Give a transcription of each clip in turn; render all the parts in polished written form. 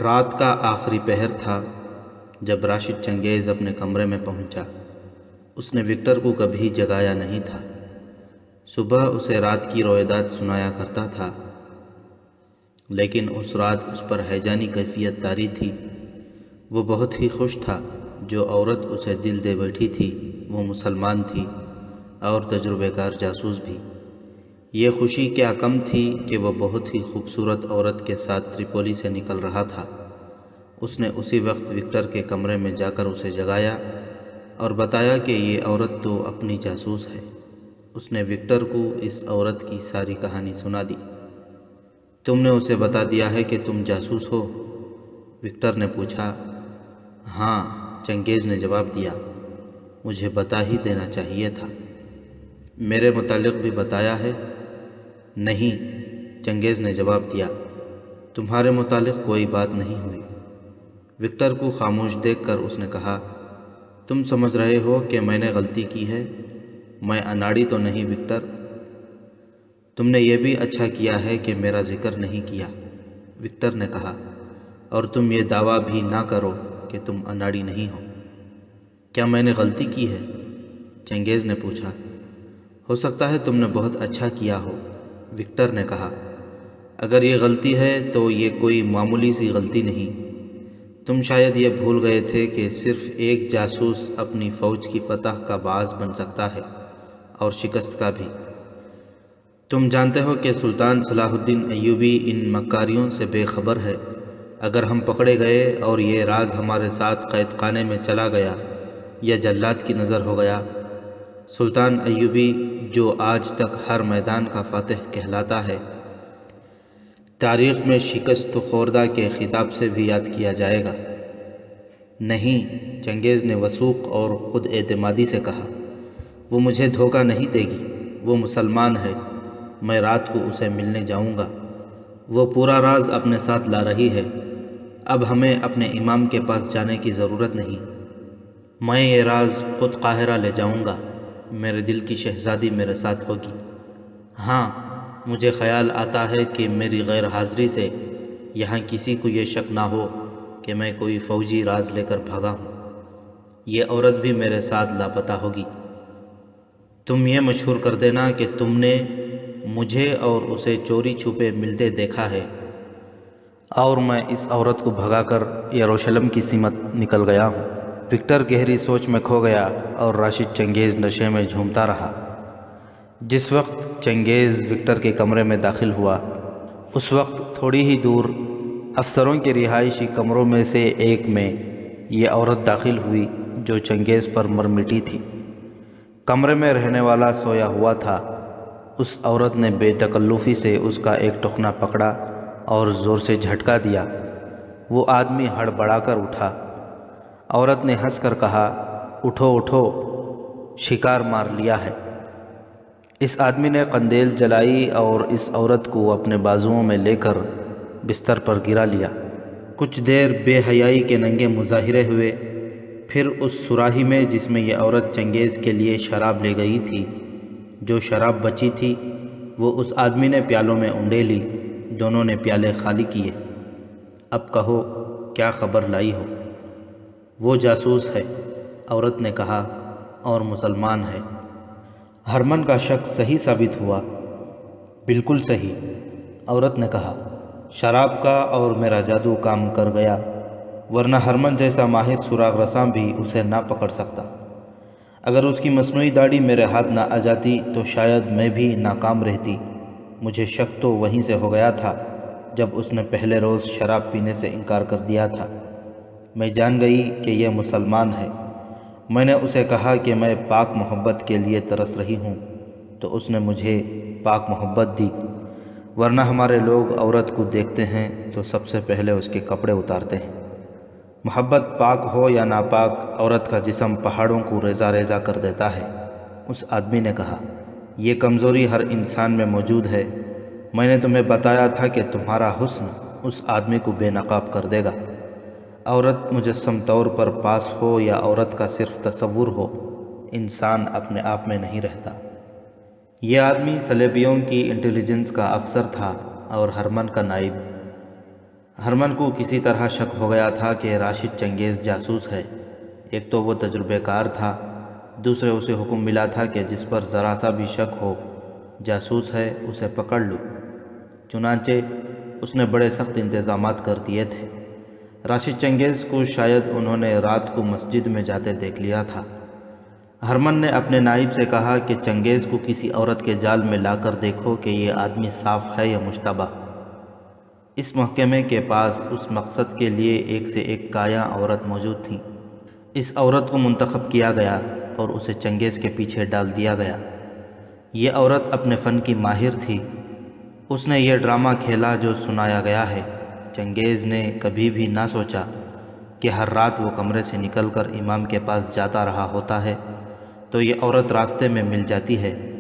رات کا آخری پہر تھا جب راشد چنگیز اپنے کمرے میں پہنچا۔ اس نے وکٹر کو کبھی جگایا نہیں تھا۔ صبح اسے رات کی روایات سنایا کرتا تھا، لیکن اس رات اس پر ہیجانی کیفیت طاری تھی۔ وہ بہت ہی خوش تھا۔ جو عورت اسے دل دے بیٹھی تھی وہ مسلمان تھی اور تجربہ کار جاسوس بھی۔ یہ خوشی کیا کم تھی کہ وہ بہت ہی خوبصورت عورت کے ساتھ تریپولی سے نکل رہا تھا۔ اس نے اسی وقت وکٹر کے کمرے میں جا کر اسے جگایا اور بتایا کہ یہ عورت تو اپنی جاسوس ہے۔ اس نے وکٹر کو اس عورت کی ساری کہانی سنا دی۔ تم نے اسے بتا دیا ہے کہ تم جاسوس ہو؟ وکٹر نے پوچھا۔ ہاں، چنگیز نے جواب دیا، مجھے بتا ہی دینا چاہیے تھا۔ میرے متعلق بھی بتایا ہے؟ نہیں، چنگیز نے جواب دیا، تمہارے متعلق کوئی بات نہیں ہوئی۔ وکٹر کو خاموش دیکھ کر اس نے کہا، تم سمجھ رہے ہو کہ میں نے غلطی کی ہے؟ میں اناڑی تو نہیں وکٹر۔ تم نے یہ بھی اچھا کیا ہے کہ میرا ذکر نہیں کیا، وکٹر نے کہا، اور تم یہ دعویٰ بھی نہ کرو کہ تم اناڑی نہیں ہو۔ کیا میں نے غلطی کی ہے؟ چنگیز نے پوچھا۔ ہو سکتا ہے تم نے بہت اچھا کیا ہو، وکٹر نے کہا۔ اگر یہ غلطی ہے تو یہ کوئی معمولی سی غلطی نہیں۔ تم شاید یہ بھول گئے تھے کہ صرف ایک جاسوس اپنی فوج کی فتح کا باعث بن سکتا ہے، اور شکست کا بھی۔ تم جانتے ہو کہ سلطان صلاح الدین ایوبی ان مکاریوں سے بے خبر ہے۔ اگر ہم پکڑے گئے اور یہ راز ہمارے ساتھ قید خانے میں چلا گیا یا جلاد کی نظر ہو گیا، سلطان ایوبی جو آج تک ہر میدان کا فاتح کہلاتا ہے، تاریخ میں شکست خوردہ کے خطاب سے بھی یاد کیا جائے گا۔ نہیں، چنگیز نے وثوق اور خود اعتمادی سے کہا، وہ مجھے دھوکہ نہیں دے گی۔ وہ مسلمان ہے، میں رات کو اسے ملنے جاؤں گا۔ وہ پورا راز اپنے ساتھ لا رہی ہے۔ اب ہمیں اپنے امام کے پاس جانے کی ضرورت نہیں۔ میں یہ راز خود قاہرہ لے جاؤں گا۔ میرے دل کی شہزادی میرے ساتھ ہوگی۔ ہاں، مجھے خیال آتا ہے کہ میری غیر حاضری سے یہاں کسی کو یہ شک نہ ہو کہ میں کوئی فوجی راز لے کر بھاگا ہوں۔ یہ عورت بھی میرے ساتھ لاپتہ ہوگی۔ تم یہ مشہور کر دینا کہ تم نے مجھے اور اسے چوری چھپے ملتے دیکھا ہے، اور میں اس عورت کو بھگا کر یروشلم کی سمت نکل گیا ہوں۔ وکٹر گہری سوچ میں کھو گیا اور راشد چنگیز نشے میں جھومتا رہا۔ جس وقت چنگیز وکٹر کے کمرے میں داخل ہوا، اس وقت تھوڑی ہی دور افسروں کے رہائشی کمروں میں سے ایک میں یہ عورت داخل ہوئی جو چنگیز پر مر مٹی تھی۔ کمرے میں رہنے والا سویا ہوا تھا۔ اس عورت نے بے تکلفی سے اس کا ایک ٹخنا پکڑا اور زور سے جھٹکا دیا۔ وہ آدمی ہڑبڑا کر اٹھا۔ عورت نے ہنس کر کہا، اٹھو اٹھو، شکار مار لیا ہے۔ اس آدمی نے قندیل جلائی اور اس عورت کو اپنے بازوؤں میں لے کر بستر پر گرا لیا۔ کچھ دیر بے حیائی کے ننگے مظاہرے ہوئے، پھر اس سراہی میں جس میں یہ عورت چنگیز کے لیے شراب لے گئی تھی، جو شراب بچی تھی وہ اس آدمی نے پیالوں میں انڈیلی۔ دونوں نے پیالے خالی کیے۔ اب کہو کیا خبر لائی ہو؟ وہ جاسوس ہے، عورت نے کہا، اور مسلمان ہے۔ ہرمن کا شک صحیح ثابت ہوا۔ بالکل صحیح، عورت نے کہا، شراب کا اور میرا جادو کام کر گیا، ورنہ ہرمن جیسا ماہر سراغ رساں بھی اسے نہ پکڑ سکتا۔ اگر اس کی مصنوعی داڑھی میرے ہاتھ نہ آ جاتی تو شاید میں بھی ناکام رہتی۔ مجھے شک تو وہیں سے ہو گیا تھا جب اس نے پہلے روز شراب پینے سے انکار کر دیا تھا۔ میں جان گئی کہ یہ مسلمان ہے۔ میں نے اسے کہا کہ میں پاک محبت کے لیے ترس رہی ہوں، تو اس نے مجھے پاک محبت دی، ورنہ ہمارے لوگ عورت کو دیکھتے ہیں تو سب سے پہلے اس کے کپڑے اتارتے ہیں۔ محبت پاک ہو یا ناپاک، عورت کا جسم پہاڑوں کو ریزہ ریزہ کر دیتا ہے۔ اس آدمی نے کہا، یہ کمزوری ہر انسان میں موجود ہے۔ میں نے تمہیں بتایا تھا کہ تمہارا حسن اس آدمی کو بے نقاب کر دے گا۔ عورت مجسم طور پر پاس ہو یا عورت کا صرف تصور ہو، انسان اپنے آپ میں نہیں رہتا۔ یہ آدمی صلیبیوں کی انٹیلیجنس کا افسر تھا اور ہرمن کا نائب۔ ہرمن کو کسی طرح شک ہو گیا تھا کہ راشد چنگیز جاسوس ہے۔ ایک تو وہ تجربے کار تھا، دوسرے اسے حکم ملا تھا کہ جس پر ذرا سا بھی شک ہو جاسوس ہے اسے پکڑ لو۔ چنانچہ اس نے بڑے سخت انتظامات کر دیے تھے۔ راشد چنگیز کو شاید انہوں نے رات کو مسجد میں جاتے دیکھ لیا تھا۔ ہرمن نے اپنے نائب سے کہا کہ چنگیز کو کسی عورت کے جال میں لا کر دیکھو کہ یہ آدمی صاف ہے یا مشتبہ۔ اس محکمے کے پاس اس مقصد کے لیے ایک سے ایک کایا عورت موجود تھی۔ اس عورت کو منتخب کیا گیا اور اسے چنگیز کے پیچھے ڈال دیا گیا۔ یہ عورت اپنے فن کی ماہر تھی۔ اس نے یہ ڈرامہ کھیلا جو سنایا گیا ہے۔ چنگیز نے کبھی بھی نہ سوچا کہ ہر رات وہ کمرے سے نکل کر امام کے پاس جاتا رہا ہوتا ہے تو یہ عورت راستے میں مل جاتی ہے۔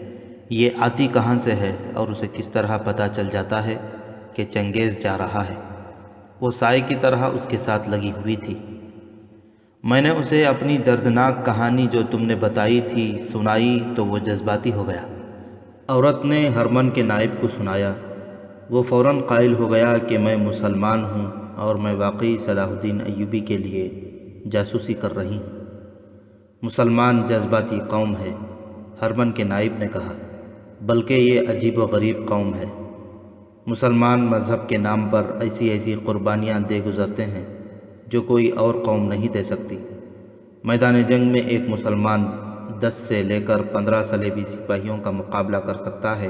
یہ آتی کہاں سے ہے اور اسے کس طرح پتہ چل جاتا ہے کہ چنگیز جا رہا ہے؟ وہ سائے کی طرح اس کے ساتھ لگی ہوئی تھی۔ میں نے اسے اپنی دردناک کہانی جو تم نے بتائی تھی سنائی تو وہ جذباتی ہو گیا۔ عورت نے ہرمن کے نائب کو سنایا۔ وہ فوراً قائل ہو گیا کہ میں مسلمان ہوں اور میں واقعی صلاح الدین ایوبی کے لیے جاسوسی کر رہی ہوں۔ مسلمان جذباتی قوم ہے، ہرمن کے نائب نے کہا، بلکہ یہ عجیب و غریب قوم ہے۔ مسلمان مذہب کے نام پر ایسی ایسی قربانیاں دے گزرتے ہیں جو کوئی اور قوم نہیں دے سکتی۔ میدان جنگ میں ایک مسلمان 10 سے لے کر 15 صلیبی سپاہیوں کا مقابلہ کر سکتا ہے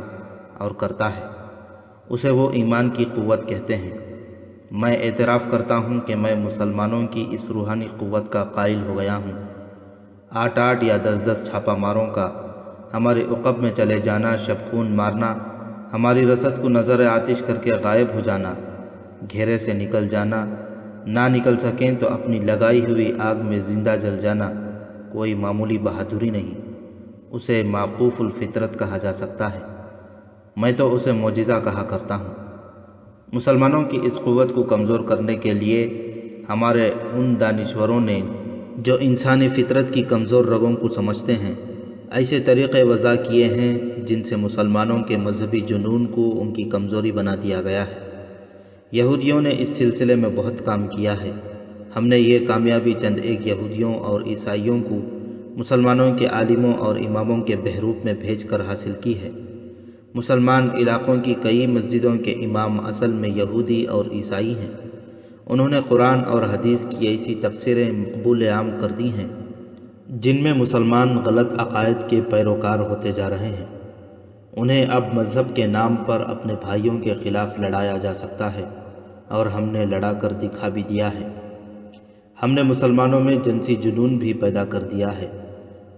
اور کرتا ہے۔ اسے وہ ایمان کی قوت کہتے ہیں۔ میں اعتراف کرتا ہوں کہ میں مسلمانوں کی اس روحانی قوت کا قائل ہو گیا ہوں۔ 8 یا 10 چھاپا ماروں کا ہمارے عقب میں چلے جانا، شب خون مارنا، ہماری رسد کو نظر آتش کر کے غائب ہو جانا، گھیرے سے نکل جانا، نہ نکل سکیں تو اپنی لگائی ہوئی آگ میں زندہ جل جانا کوئی معمولی بہادری نہیں، اسے معقوف الفطرت کہا جا سکتا ہے۔ میں تو اسے معجزہ کہا کرتا ہوں۔ مسلمانوں کی اس قوت کو کمزور کرنے کے لیے ہمارے ان دانشوروں نے جو انسانی فطرت کی کمزور رگوں کو سمجھتے ہیں ایسے طریقے وضع کیے ہیں جن سے مسلمانوں کے مذہبی جنون کو ان کی کمزوری بنا دیا گیا ہے۔ یہودیوں نے اس سلسلے میں بہت کام کیا ہے۔ ہم نے یہ کامیابی چند ایک یہودیوں اور عیسائیوں کو مسلمانوں کے عالموں اور اماموں کے بحروپ میں بھیج کر حاصل کی ہے۔ مسلمان علاقوں کی کئی مسجدوں کے امام اصل میں یہودی اور عیسائی ہیں۔ انہوں نے قرآن اور حدیث کی ایسی تفسیریں مقبول عام کر دی ہیں جن میں مسلمان غلط عقائد کے پیروکار ہوتے جا رہے ہیں۔ انہیں اب مذہب کے نام پر اپنے بھائیوں کے خلاف لڑایا جا سکتا ہے اور ہم نے لڑا کر دکھا بھی دیا ہے۔ ہم نے مسلمانوں میں جنسی جنون بھی پیدا کر دیا ہے۔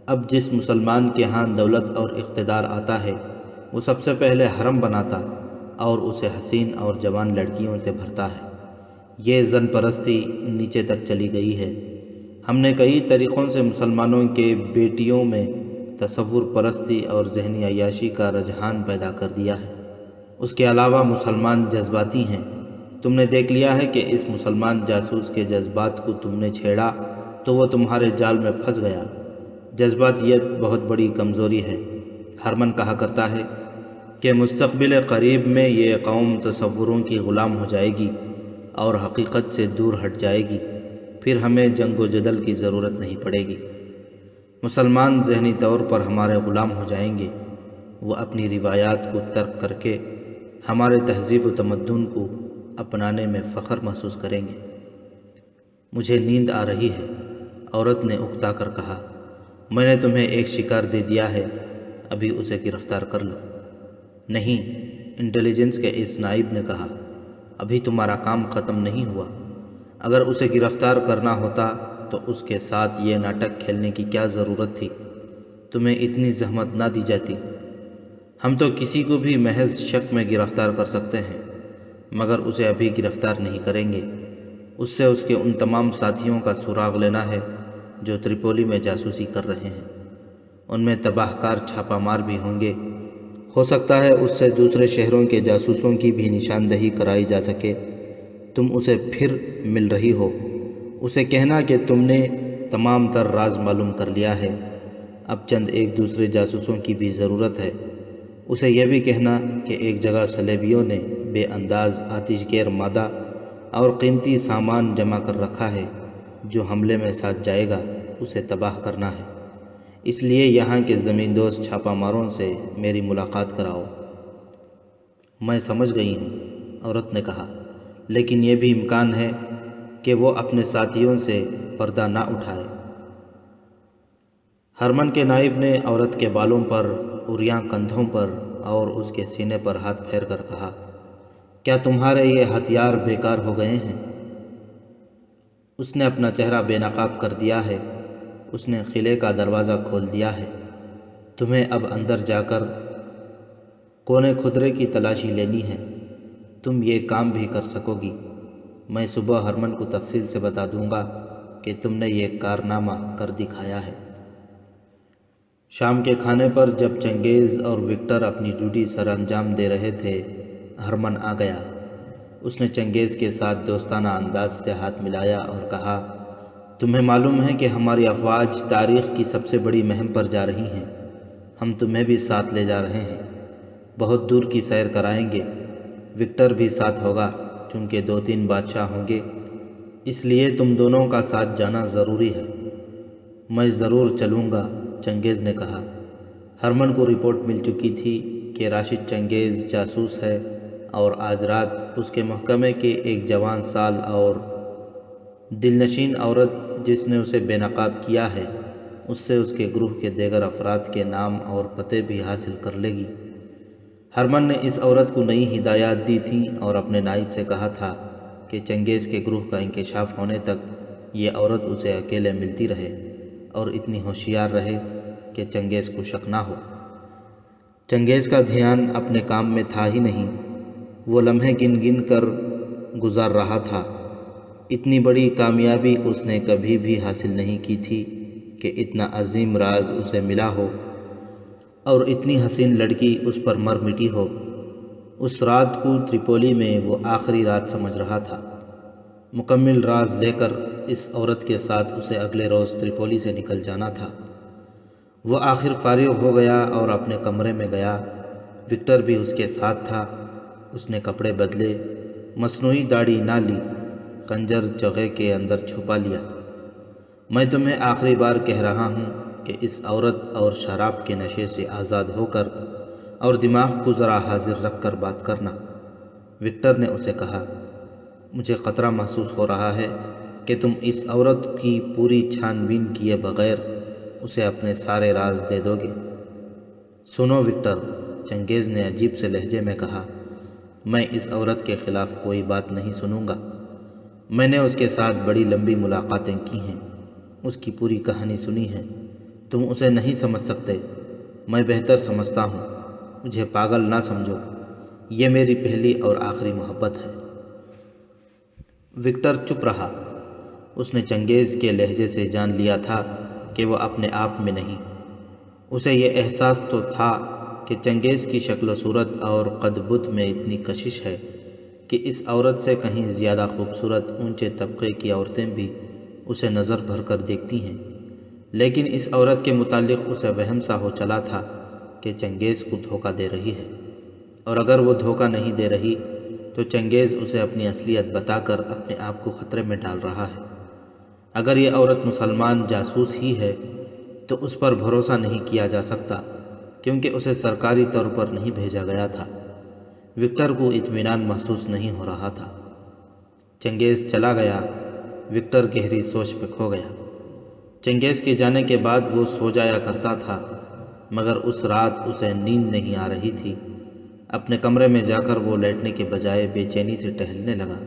اب جس مسلمان کے ہاں دولت اور اقتدار آتا ہے وہ سب سے پہلے حرم بناتا اور اسے حسین اور جوان لڑکیوں سے بھرتا ہے۔ یہ زن پرستی نیچے تک چلی گئی ہے۔ ہم نے کئی طریقوں سے مسلمانوں کے بیٹیوں میں تصور پرستی اور ذہنی عیاشی کا رجحان پیدا کر دیا ہے۔ اس کے علاوہ مسلمان جذباتی ہیں۔ تم نے دیکھ لیا ہے کہ اس مسلمان جاسوس کے جذبات کو تم نے چھیڑا تو وہ تمہارے جال میں پھنس گیا۔ جذباتیت بہت بڑی کمزوری ہے۔ ہرمن کہا کرتا ہے کہ مستقبل قریب میں یہ قوم تصوروں کی غلام ہو جائے گی اور حقیقت سے دور ہٹ جائے گی، پھر ہمیں جنگ و جدل کی ضرورت نہیں پڑے گی۔ مسلمان ذہنی طور پر ہمارے غلام ہو جائیں گے۔ وہ اپنی روایات کو ترک کر کے ہمارے تہذیب و تمدن کو اپنانے میں فخر محسوس کریں گے۔ مجھے نیند آ رہی ہے، عورت نے اکتا کر کہا۔ میں نے تمہیں ایک شکار دے دیا ہے، ابھی اسے گرفتار کر لو۔ نہیں، انٹیلیجنس کے اس نائب نے کہا، ابھی تمہارا کام ختم نہیں ہوا۔ اگر اسے گرفتار کرنا ہوتا تو اس کے ساتھ یہ ناٹک کھیلنے کی کیا ضرورت تھی؟ تمہیں اتنی زحمت نہ دی جاتی۔ ہم تو کسی کو بھی محض شک میں گرفتار کر سکتے ہیں، مگر اسے ابھی گرفتار نہیں کریں گے۔ اس سے اس کے ان تمام ساتھیوں کا سراغ لینا ہے جو تریپولی میں جاسوسی کر رہے ہیں۔ ان میں تباہ کار چھاپا مار بھی ہوں گے۔ ہو سکتا ہے اس سے دوسرے شہروں کے جاسوسوں کی بھی نشاندہی کرائی جا سکے۔ تم اسے پھر مل رہی ہو، اسے کہنا کہ تم نے تمام تر راز معلوم کر لیا ہے، اب چند ایک دوسرے جاسوسوں کی بھی ضرورت ہے۔ اسے یہ بھی کہنا کہ ایک جگہ صلیبیوں نے بے انداز آتش گیر مادہ اور قیمتی سامان جمع کر رکھا ہے جو حملے میں ساتھ جائے گا اسے تباہ کرنا ہے، اس لیے یہاں کے زمین دوز چھاپا ماروں سے میری ملاقات کراؤ۔ میں سمجھ گئی ہوں، عورت نے کہا، لیکن یہ بھی امکان ہے کہ وہ اپنے ساتھیوں سے پردہ نہ اٹھائے۔ ہرمن کے نائب نے عورت کے بالوں پر، عریاں کندھوں پر اور اس کے سینے پر ہاتھ پھیر کر کہا، کیا تمہارے یہ ہتھیار بیکار ہو گئے ہیں؟ اس نے اپنا چہرہ بے نقاب کر دیا ہے، اس نے قلعے کا دروازہ کھول دیا ہے، تمہیں اب اندر جا کر کونے خدرے کی تلاشی لینی ہے، تم یہ کام بھی کر سکو گی، میں صبح ہرمن کو تفصیل سے بتا دوں گا کہ تم نے یہ کارنامہ کر دکھایا ہے۔ شام کے کھانے پر جب چنگیز اور وکٹر اپنی ڈیوٹی سر انجام دے رہے تھے، ہرمن آ گیا۔ اس نے چنگیز کے ساتھ دوستانہ انداز سے ہاتھ ملایا اور کہا، تمہیں معلوم ہے کہ ہماری افواج تاریخ کی سب سے بڑی مہم پر جا رہی ہیں، ہم تمہیں بھی ساتھ لے جا رہے ہیں، بہت دور کی سیر کرائیں گے، وکٹر بھی ساتھ ہوگا چونکہ 2-3 بادشاہ ہوں گے، اس لیے تم دونوں کا ساتھ جانا ضروری ہے۔ میں ضرور چلوں گا، چنگیز نے کہا۔ ہرمن کو رپورٹ مل چکی تھی کہ راشد چنگیز جاسوس ہے اور آج رات اس کے محکمے کے ایک جوان سال اور دلنشین عورت جس نے اسے بے نقاب کیا ہے، اس سے اس کے گروہ کے دیگر افراد کے نام اور پتے بھی حاصل کر لے گی۔ ہرمن نے اس عورت کو نئی ہدایات دی تھیں اور اپنے نائب سے کہا تھا کہ چنگیز کے گروہ کا انکشاف ہونے تک یہ عورت اسے اکیلے ملتی رہے اور اتنی ہوشیار رہے کہ چنگیز کو شک نہ ہو۔ چنگیز کا دھیان اپنے کام میں تھا ہی نہیں، وہ لمحے گن گن کر گزار رہا تھا۔ اتنی بڑی کامیابی اس نے کبھی بھی حاصل نہیں کی تھی کہ اتنا عظیم راز اسے ملا ہو اور اتنی حسین لڑکی اس پر مر مٹی ہو۔ اس رات کو تریپولی میں وہ آخری رات سمجھ رہا تھا۔ مکمل راز لے کر اس عورت کے ساتھ اسے اگلے روز تریپولی سے نکل جانا تھا۔ وہ آخر فارغ ہو گیا اور اپنے کمرے میں گیا۔ وکٹر بھی اس کے ساتھ تھا۔ اس نے کپڑے بدلے، مصنوعی داڑھی نہ لی، خنجر جگہ کے اندر چھپا لیا۔ میں تمہیں آخری بار کہہ رہا ہوں کہ اس عورت اور شراب کے نشے سے آزاد ہو کر اور دماغ کو ذرا حاضر رکھ کر بات کرنا۔ وکٹر نے اسے کہا، مجھے خطرہ محسوس ہو رہا ہے کہ تم اس عورت کی پوری چھان بین کیے بغیر اسے اپنے سارے راز دے دو گے۔ سنو وکٹر، چنگیز نے عجیب سے لہجے میں کہا، میں اس عورت کے خلاف کوئی بات نہیں سنوں گا۔ میں نے اس کے ساتھ بڑی لمبی ملاقاتیں کی ہیں، اس کی پوری کہانی سنی ہے۔ تم اسے نہیں سمجھ سکتے، میں بہتر سمجھتا ہوں، مجھے پاگل نہ سمجھو، یہ میری پہلی اور آخری محبت ہے۔ وکٹر چپ رہا۔ اس نے چنگیز کے لہجے سے جان لیا تھا کہ وہ اپنے آپ میں نہیں۔ اسے یہ احساس تو تھا کہ چنگیز کی شکل و صورت اور قد بد میں اتنی کشش ہے کہ اس عورت سے کہیں زیادہ خوبصورت اونچے طبقے کی عورتیں بھی اسے نظر بھر کر دیکھتی ہیں، لیکن اس عورت کے متعلق اسے وہم سا ہو چلا تھا کہ چنگیز کو دھوکہ دے رہی ہے، اور اگر وہ دھوکہ نہیں دے رہی تو چنگیز اسے اپنی اصلیت بتا کر اپنے آپ کو خطرے میں ڈال رہا ہے۔ اگر یہ عورت مسلمان جاسوس ہی ہے تو اس پر بھروسہ نہیں کیا جا سکتا کیونکہ اسے سرکاری طور پر نہیں بھیجا گیا تھا۔ وکٹر کو اطمینان محسوس نہیں ہو رہا تھا۔ چنگیز چلا گیا، وکٹر گہری سوچ میں کھو گیا۔ چنگیز کے جانے کے بعد وہ سو جایا کرتا تھا، مگر اس رات اسے نیند نہیں آ رہی تھی۔ اپنے کمرے میں جا کر وہ لیٹنے کے بجائے بے چینی سے ٹہلنے لگا۔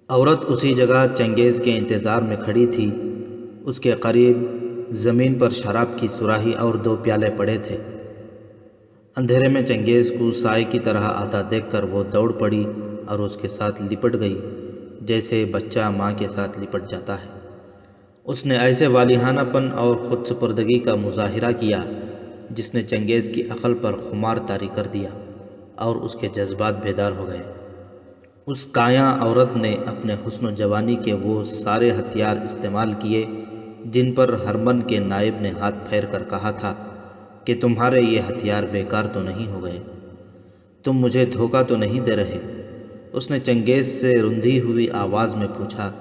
عورت اسی جگہ چنگیز کے انتظار میں کھڑی تھی۔ اس کے قریب زمین پر شراب کی سراہی اور 2 پیالے پڑے تھے۔ اندھیرے میں چنگیز کو سائے کی طرح آتا دیکھ کر وہ دوڑ پڑی اور اس کے ساتھ لپٹ گئی جیسے بچہ ماں کے ساتھ لپٹ جاتا ہے۔ اس نے ایسے والیحانہ پن اور خود سپردگی کا مظاہرہ کیا جس نے چنگیز کی عقل پر خمار طاری کر دیا اور اس کے جذبات بیدار ہو گئے۔ اس کایاں عورت نے اپنے حسن و جوانی کے وہ سارے ہتھیار استعمال کیے جن پر ہرمن کے نائب نے ہاتھ پھیر کر کہا تھا کہ تمہارے یہ ہتھیار بیکار تو نہیں ہو گئے، تم مجھے دھوکہ تو نہیں دے رہے۔ اس نے چنگیز سے رندھی ہوئی آواز میں پوچھا،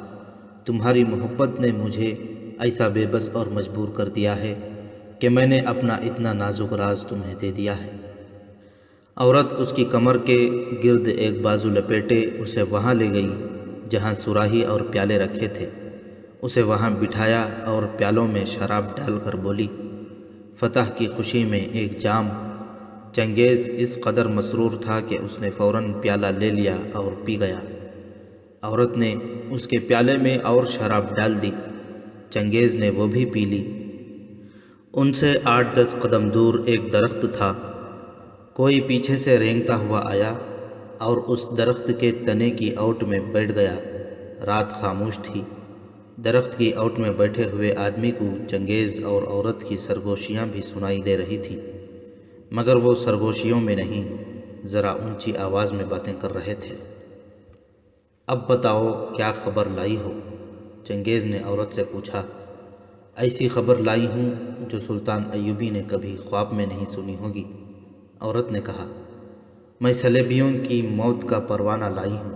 تمہاری محبت نے مجھے ایسا بے بس اور مجبور کر دیا ہے کہ میں نے اپنا اتنا نازک راز تمہیں دے دیا ہے۔ عورت اس کی کمر کے گرد ایک بازو لپیٹے اسے وہاں لے گئی جہاں صراحی اور پیالے رکھے تھے، اسے وہاں بٹھایا اور پیالوں میں شراب ڈال کر بولی، فتح کی خوشی میں ایک جام۔ چنگیز اس قدر مسرور تھا کہ اس نے فوراً پیالہ لے لیا اور پی گیا۔ عورت نے اس کے پیالے میں اور شراب ڈال دی، چنگیز نے وہ بھی پی لی۔ ان سے 8-10 قدم دور ایک درخت تھا، کوئی پیچھے سے رینگتا ہوا آیا اور اس درخت کے تنے کی اوٹ میں بیٹھ گیا۔ رات خاموش تھی، درخت کی اوٹ میں بیٹھے ہوئے آدمی کو چنگیز اور عورت کی سرگوشیاں بھی سنائی دے رہی تھی، مگر وہ سرگوشیوں میں نہیں، ذرا اونچی آواز میں باتیں کر رہے تھے۔ اب بتاؤ کیا خبر لائی ہو؟ چنگیز نے عورت سے پوچھا۔ ایسی خبر لائی ہوں جو سلطان ایوبی نے کبھی خواب میں نہیں سنی ہوگی، عورت نے کہا۔ میں سلیبیوں کی موت کا پروانہ لائی ہوں۔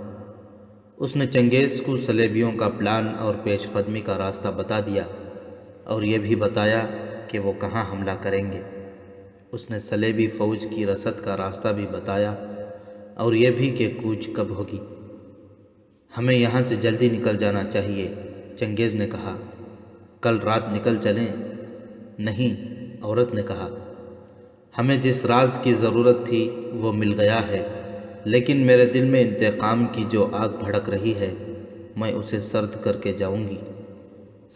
اس نے چنگیز کو سلیبیوں کا پلان اور پیش قدمی کا راستہ بتا دیا اور یہ بھی بتایا کہ وہ کہاں حملہ کریں گے۔ اس نے سلیبی فوج کی رسد کا راستہ بھی بتایا اور یہ بھی کہ کوچ کب ہوگی۔ ہمیں یہاں سے جلدی نکل جانا چاہیے، چنگیز نے کہا۔ کل رات نکل چلیں؟ نہیں، عورت نے کہا۔ ہمیں جس راز کی ضرورت تھی وہ مل گیا ہے، لیکن میرے دل میں انتقام کی جو آگ بھڑک رہی ہے میں اسے سرد کر کے جاؤں گی۔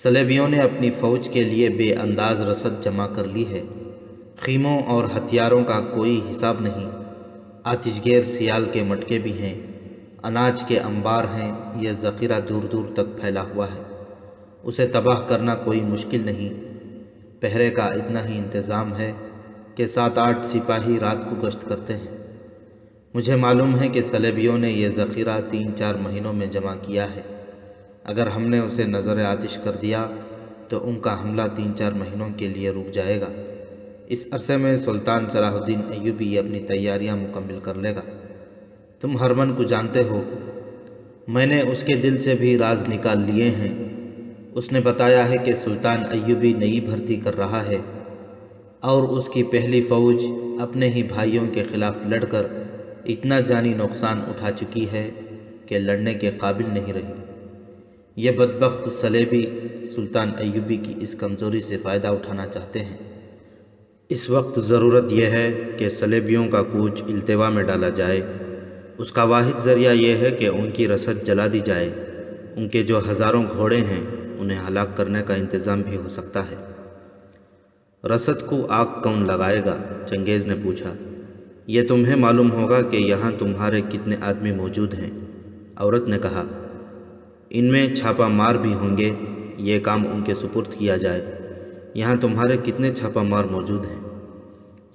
صلیبیوں نے اپنی فوج کے لیے بے انداز رسد جمع کر لی ہے، خیموں اور ہتھیاروں کا کوئی حساب نہیں، آتش گیر سیال کے مٹکے بھی ہیں، اناج کے انبار ہیں، یہ ذخیرہ دور دور تک پھیلا ہوا ہے، اسے تباہ کرنا کوئی مشکل نہیں۔ پہرے کا اتنا ہی انتظام ہے کہ 7-8 سپاہی رات کو گشت کرتے ہیں۔ مجھے معلوم ہے کہ صلیبیوں نے یہ ذخیرہ 3-4 مہینوں میں جمع کیا ہے۔ اگر ہم نے اسے نظر آتش کر دیا تو ان کا حملہ 3-4 مہینوں کے لیے رک جائے گا۔ اس عرصے میں سلطان صلاح الدین ایوبی اپنی تیاریاں مکمل کر لے گا۔ تم ہرمن کو جانتے ہو، میں نے اس کے دل سے بھی راز نکال لیے ہیں۔ اس نے بتایا ہے کہ سلطان ایوبی نئی بھرتی کر رہا ہے اور اس کی پہلی فوج اپنے ہی بھائیوں کے خلاف لڑ کر اتنا جانی نقصان اٹھا چکی ہے کہ لڑنے کے قابل نہیں رہی۔ یہ بدبخت صلیبی سلطان ایوبی کی اس کمزوری سے فائدہ اٹھانا چاہتے ہیں۔ اس وقت ضرورت یہ ہے کہ صلیبیوں کا کوچ التوا میں ڈالا جائے۔ اس کا واحد ذریعہ یہ ہے کہ ان کی رسد جلا دی جائے۔ ان کے جو ہزاروں گھوڑے ہیں انہیں ہلاک کرنے کا انتظام بھی ہو سکتا ہے۔ رسد کو آگ کون لگائے گا؟ چنگیز نے پوچھا۔ یہ تمہیں معلوم ہوگا کہ یہاں تمہارے کتنے آدمی موجود ہیں، عورت نے کہا۔ ان میں چھاپہ مار بھی ہوں گے، یہ کام ان کے سپرد کیا جائے۔ یہاں تمہارے کتنے چھاپہ مار موجود ہیں؟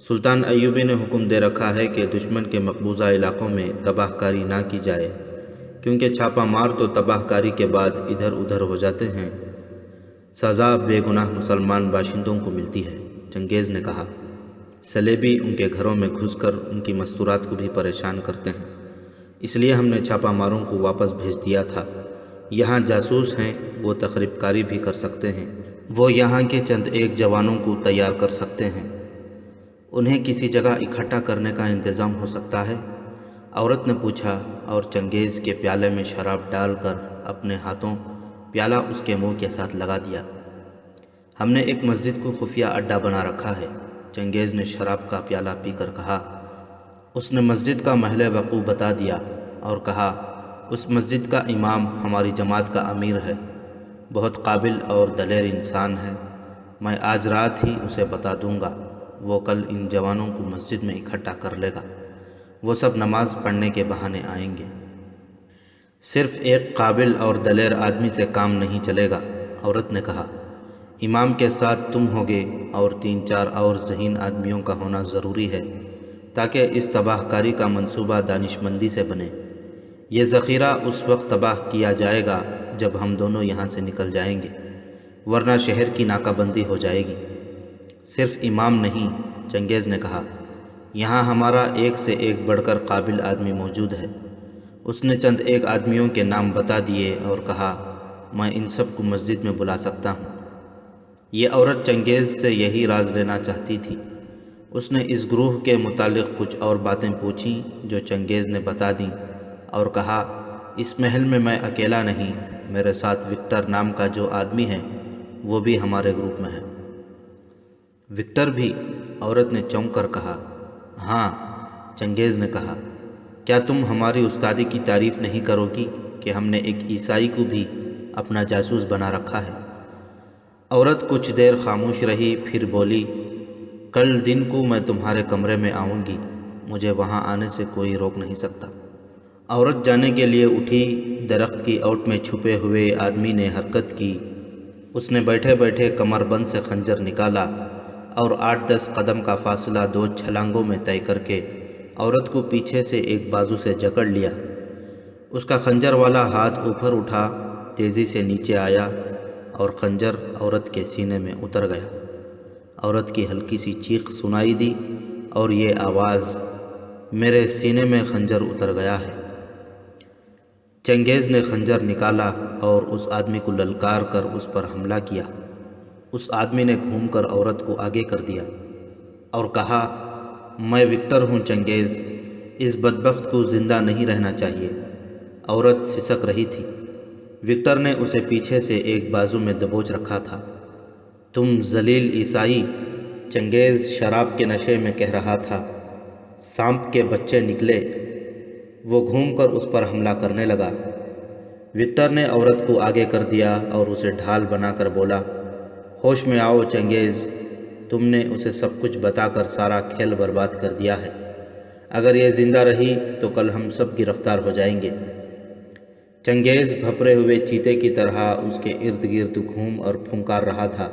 سلطان ایوبی نے حکم دے رکھا ہے کہ دشمن کے مقبوضہ علاقوں میں تباہ کاری نہ کی جائے، کیونکہ چھاپہ مار تو تباہ کاری کے بعد ادھر ادھر ہو جاتے ہیں، سزا بے گناہ مسلمان باشندوں کو ملتی ہے، چنگیز نے کہا۔ صلیبی ان کے گھروں میں گھس کر ان کی مستورات کو بھی پریشان کرتے ہیں، اس لیے ہم نے چھاپہ ماروں کو واپس بھیج دیا تھا۔ یہاں جاسوس ہیں، وہ تخریب کاری بھی کر سکتے ہیں، وہ یہاں کے چند ایک جوانوں کو تیار کر سکتے ہیں۔ انہیں کسی جگہ اکٹھا کرنے کا انتظام ہو سکتا ہے؟ عورت نے پوچھا اور چنگیز کے پیالے میں شراب ڈال کر اپنے ہاتھوں پیالہ اس کے منہ کے ساتھ لگا دیا۔ ہم نے ایک مسجد کو خفیہ اڈہ بنا رکھا ہے، چنگیز نے شراب کا پیالہ پی کر کہا۔ اس نے مسجد کا محل وقوع بتا دیا اور کہا، اس مسجد کا امام ہماری جماعت کا امیر ہے، بہت قابل اور دلیر انسان ہے، میں آج رات ہی اسے بتا دوں گا، وہ کل ان جوانوں کو مسجد میں اکٹھا کر لے گا، وہ سب نماز پڑھنے کے بہانے آئیں گے۔ صرف ایک قابل اور دلیر آدمی سے کام نہیں چلے گا، عورت نے کہا۔ امام کے ساتھ تم ہوگے اور 3-4 اور ذہین آدمیوں کا ہونا ضروری ہے تاکہ اس تباہ کاری کا منصوبہ دانش مندی سے بنے۔ یہ ذخیرہ اس وقت تباہ کیا جائے گا جب ہم دونوں یہاں سے نکل جائیں گے، ورنہ شہر کی ناکہ بندی ہو جائے گی۔ صرف امام نہیں، چنگیز نے کہا، یہاں ہمارا ایک سے ایک بڑھ کر قابل آدمی موجود ہے، اس نے چند ایک آدمیوں کے نام بتا دیے اور کہا، میں ان سب کو مسجد میں بلا سکتا ہوں۔ یہ عورت چنگیز سے یہی راز لینا چاہتی تھی۔ اس نے اس گروہ کے متعلق کچھ اور باتیں پوچھیں جو چنگیز نے بتا دیں اور کہا، اس محل میں میں اکیلا نہیں، میرے ساتھ وکٹر نام کا جو آدمی ہے وہ بھی ہمارے گروپ میں ہے۔ وکٹر بھی؟ عورت نے چونک کر کہا۔ ہاں، چنگیز نے کہا، کیا تم ہماری استادی کی تعریف نہیں کرو گی کہ ہم نے ایک عیسائی کو بھی اپنا جاسوس بنا رکھا ہے؟ عورت کچھ دیر خاموش رہی، پھر بولی، کل دن کو میں تمہارے کمرے میں آؤں گی، مجھے وہاں آنے سے کوئی روک نہیں سکتا۔ عورت جانے کے لیے اٹھی۔ درخت کی اوٹ میں چھپے ہوئے آدمی نے حرکت کی۔ اس نے بیٹھے بیٹھے کمر بند سے خنجر نکالا اور 8-10 قدم کا فاصلہ 2 چھلانگوں میں طے کر کے عورت کو پیچھے سے ایک بازو سے جکڑ لیا۔ اس کا خنجر والا ہاتھ اوپر اٹھا، تیزی سے نیچے آیا اور خنجر عورت کے سینے میں اتر گیا۔ عورت کی ہلکی سی چیخ سنائی دی اور یہ آواز، میرے سینے میں خنجر اتر گیا ہے۔ چنگیز نے خنجر نکالا اور اس آدمی کو للکار کر اس پر حملہ کیا۔ اس آدمی نے گھوم کر عورت کو آگے کر دیا اور کہا، میں وکٹر ہوں چنگیز، اس بدبخت کو زندہ نہیں رہنا چاہیے۔ عورت سسک رہی تھی۔ وکٹر نے اسے پیچھے سے ایک بازو میں دبوچ رکھا تھا۔ تم ذلیل عیسائی، چنگیز شراب کے نشے میں کہہ رہا تھا۔ سانپ کے بچے نکلے۔ وہ گھوم کر اس پر حملہ کرنے لگا۔ وکٹر نے عورت کو آگے کر دیا اور اسے ڈھال بنا کر بولا، ہوش میں آؤ چنگیز، تم نے اسے سب کچھ بتا کر سارا کھیل برباد کر دیا ہے۔ اگر یہ زندہ رہی تو کل ہم سب گرفتار ہو جائیں گے۔ چنگیز بھپرے ہوئے چیتے کی طرح اس کے ارد گرد گھوم اور پھنکار رہا تھا۔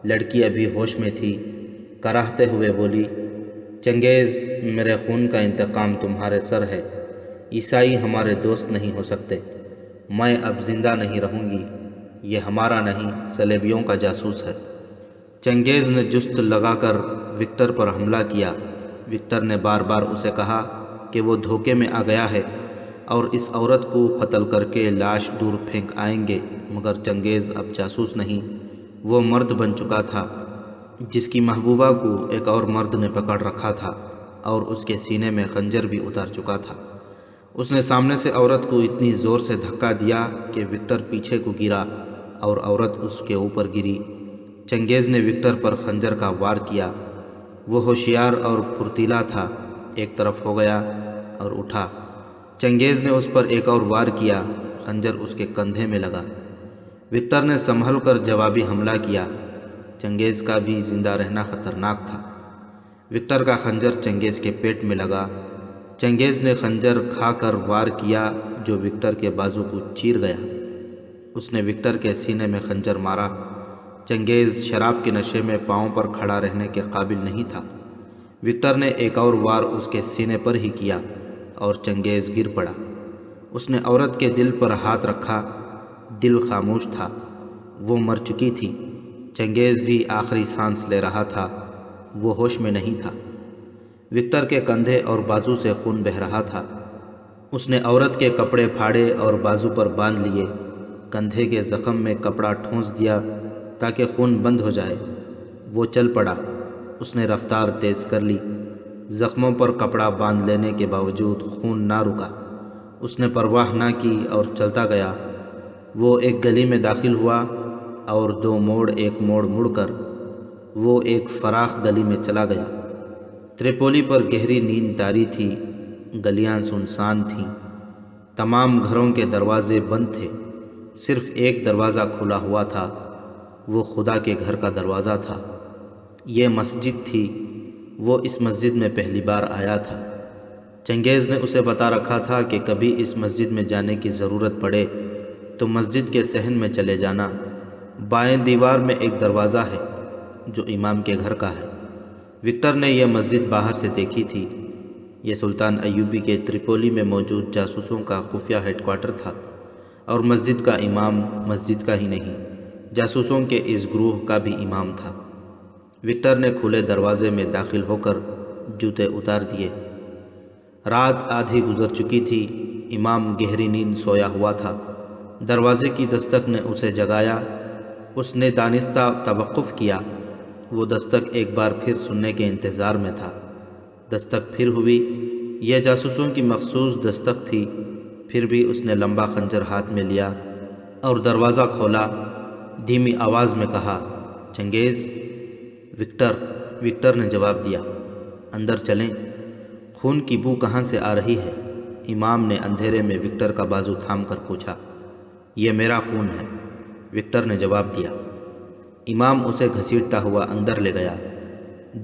لڑکی ابھی ہوش میں تھی، کراہتے ہوئے بولی، چنگیز، میرے خون کا انتقام تمہارے سر ہے۔ عیسائی ہمارے دوست نہیں ہو سکتے۔ میں اب زندہ نہیں رہوں گی، یہ ہمارا نہیں، صلیبیوں کا جاسوس ہے۔ چنگیز نے جست لگا کر وکٹر پر حملہ کیا۔ وکٹر نے بار بار اسے کہا کہ وہ دھوکے میں آ گیا ہے اور اس عورت کو قتل کر کے لاش دور پھینک آئیں گے، مگر چنگیز اب جاسوس نہیں، وہ مرد بن چکا تھا جس کی محبوبہ کو ایک اور مرد نے پکڑ رکھا تھا اور اس کے سینے میں خنجر بھی اتار چکا تھا۔ اس نے سامنے سے عورت کو اتنی زور سے دھکا دیا کہ وکٹر پیچھے کو گرا اور عورت اس کے اوپر گری۔ چنگیز نے وکٹر پر خنجر کا وار کیا۔ وہ ہوشیار اور پھرتیلا تھا، ایک طرف ہو گیا اور اٹھا۔ چنگیز نے اس پر ایک اور وار کیا، خنجر اس کے کندھے میں لگا۔ وکٹر نے سنبھل کر جوابی حملہ کیا۔ چنگیز کا بھی زندہ رہنا خطرناک تھا۔ وکٹر کا خنجر چنگیز کے پیٹ میں لگا۔ چنگیز نے خنجر کھا کر وار کیا جو وکٹر کے بازو کو چیر گیا۔ اس نے وکٹر کے سینے میں خنجر مارا۔ چنگیز شراب کے نشے میں پاؤں پر کھڑا رہنے کے قابل نہیں تھا۔ وکٹر نے ایک اور وار اس کے سینے پر ہی کیا اور چنگیز گر پڑا۔ اس نے عورت کے دل پر ہاتھ رکھا۔ دل خاموش تھا، وہ مر چکی تھی۔ چنگیز بھی آخری سانس لے رہا تھا، وہ ہوش میں نہیں تھا۔ وکٹر کے کندھے اور بازو سے خون بہہ رہا تھا۔ اس نے عورت کے کپڑے پھاڑے اور بازو پر باندھ لیے۔ کندھے کے زخم میں کپڑا ٹھونس دیا تاکہ خون بند ہو جائے۔ وہ چل پڑا۔ اس نے رفتار تیز کر لی۔ زخموں پر کپڑا باندھ لینے کے باوجود خون نہ رکا۔ اس نے پرواہ نہ کی اور چلتا گیا۔ وہ ایک گلی میں داخل ہوا اور 2 موڑ ایک موڑ مڑ کر وہ ایک فراخ گلی میں چلا گیا۔ تریپولی پر گہری نیند طاری تھی۔ گلیاں سنسان تھیں۔ تمام گھروں کے دروازے بند تھے۔ صرف ایک دروازہ کھلا ہوا تھا، وہ خدا کے گھر کا دروازہ تھا۔ یہ مسجد تھی۔ وہ اس مسجد میں پہلی بار آیا تھا۔ چنگیز نے اسے بتا رکھا تھا کہ کبھی اس مسجد میں جانے کی ضرورت پڑے تو مسجد کے صحن میں چلے جانا۔ بائیں دیوار میں ایک دروازہ ہے جو امام کے گھر کا ہے۔ وکٹر نے یہ مسجد باہر سے دیکھی تھی۔ یہ سلطان ایوبی کے تریپولی میں موجود جاسوسوں کا خفیہ ہیڈ کوارٹر تھا اور مسجد کا امام مسجد کا ہی نہیں، جاسوسوں کے اس گروہ کا بھی امام تھا۔ وکٹر نے کھلے دروازے میں داخل ہو کر جوتے اتار دیے۔ رات آدھی گزر چکی تھی۔ امام گہری نیند سویا ہوا تھا۔ دروازے کی دستک نے اسے جگایا۔ اس نے دانستہ توقف کیا۔ وہ دستک ایک بار پھر سننے کے انتظار میں تھا۔ دستک پھر ہوئی۔ یہ جاسوسوں کی مخصوص دستک تھی۔ پھر بھی اس نے لمبا خنجر ہاتھ میں لیا اور دروازہ کھولا۔ دھیمی آواز میں کہا، چنگیز۔ وکٹر نے جواب دیا، اندر چلیں۔ خون کی بو کہاں سے آ رہی ہے؟ امام نے اندھیرے میں وکٹر کا بازو تھام کر پوچھا۔ یہ میرا خون ہے، وکٹر نے جواب دیا۔ امام اسے گھسیٹتا ہوا اندر لے گیا۔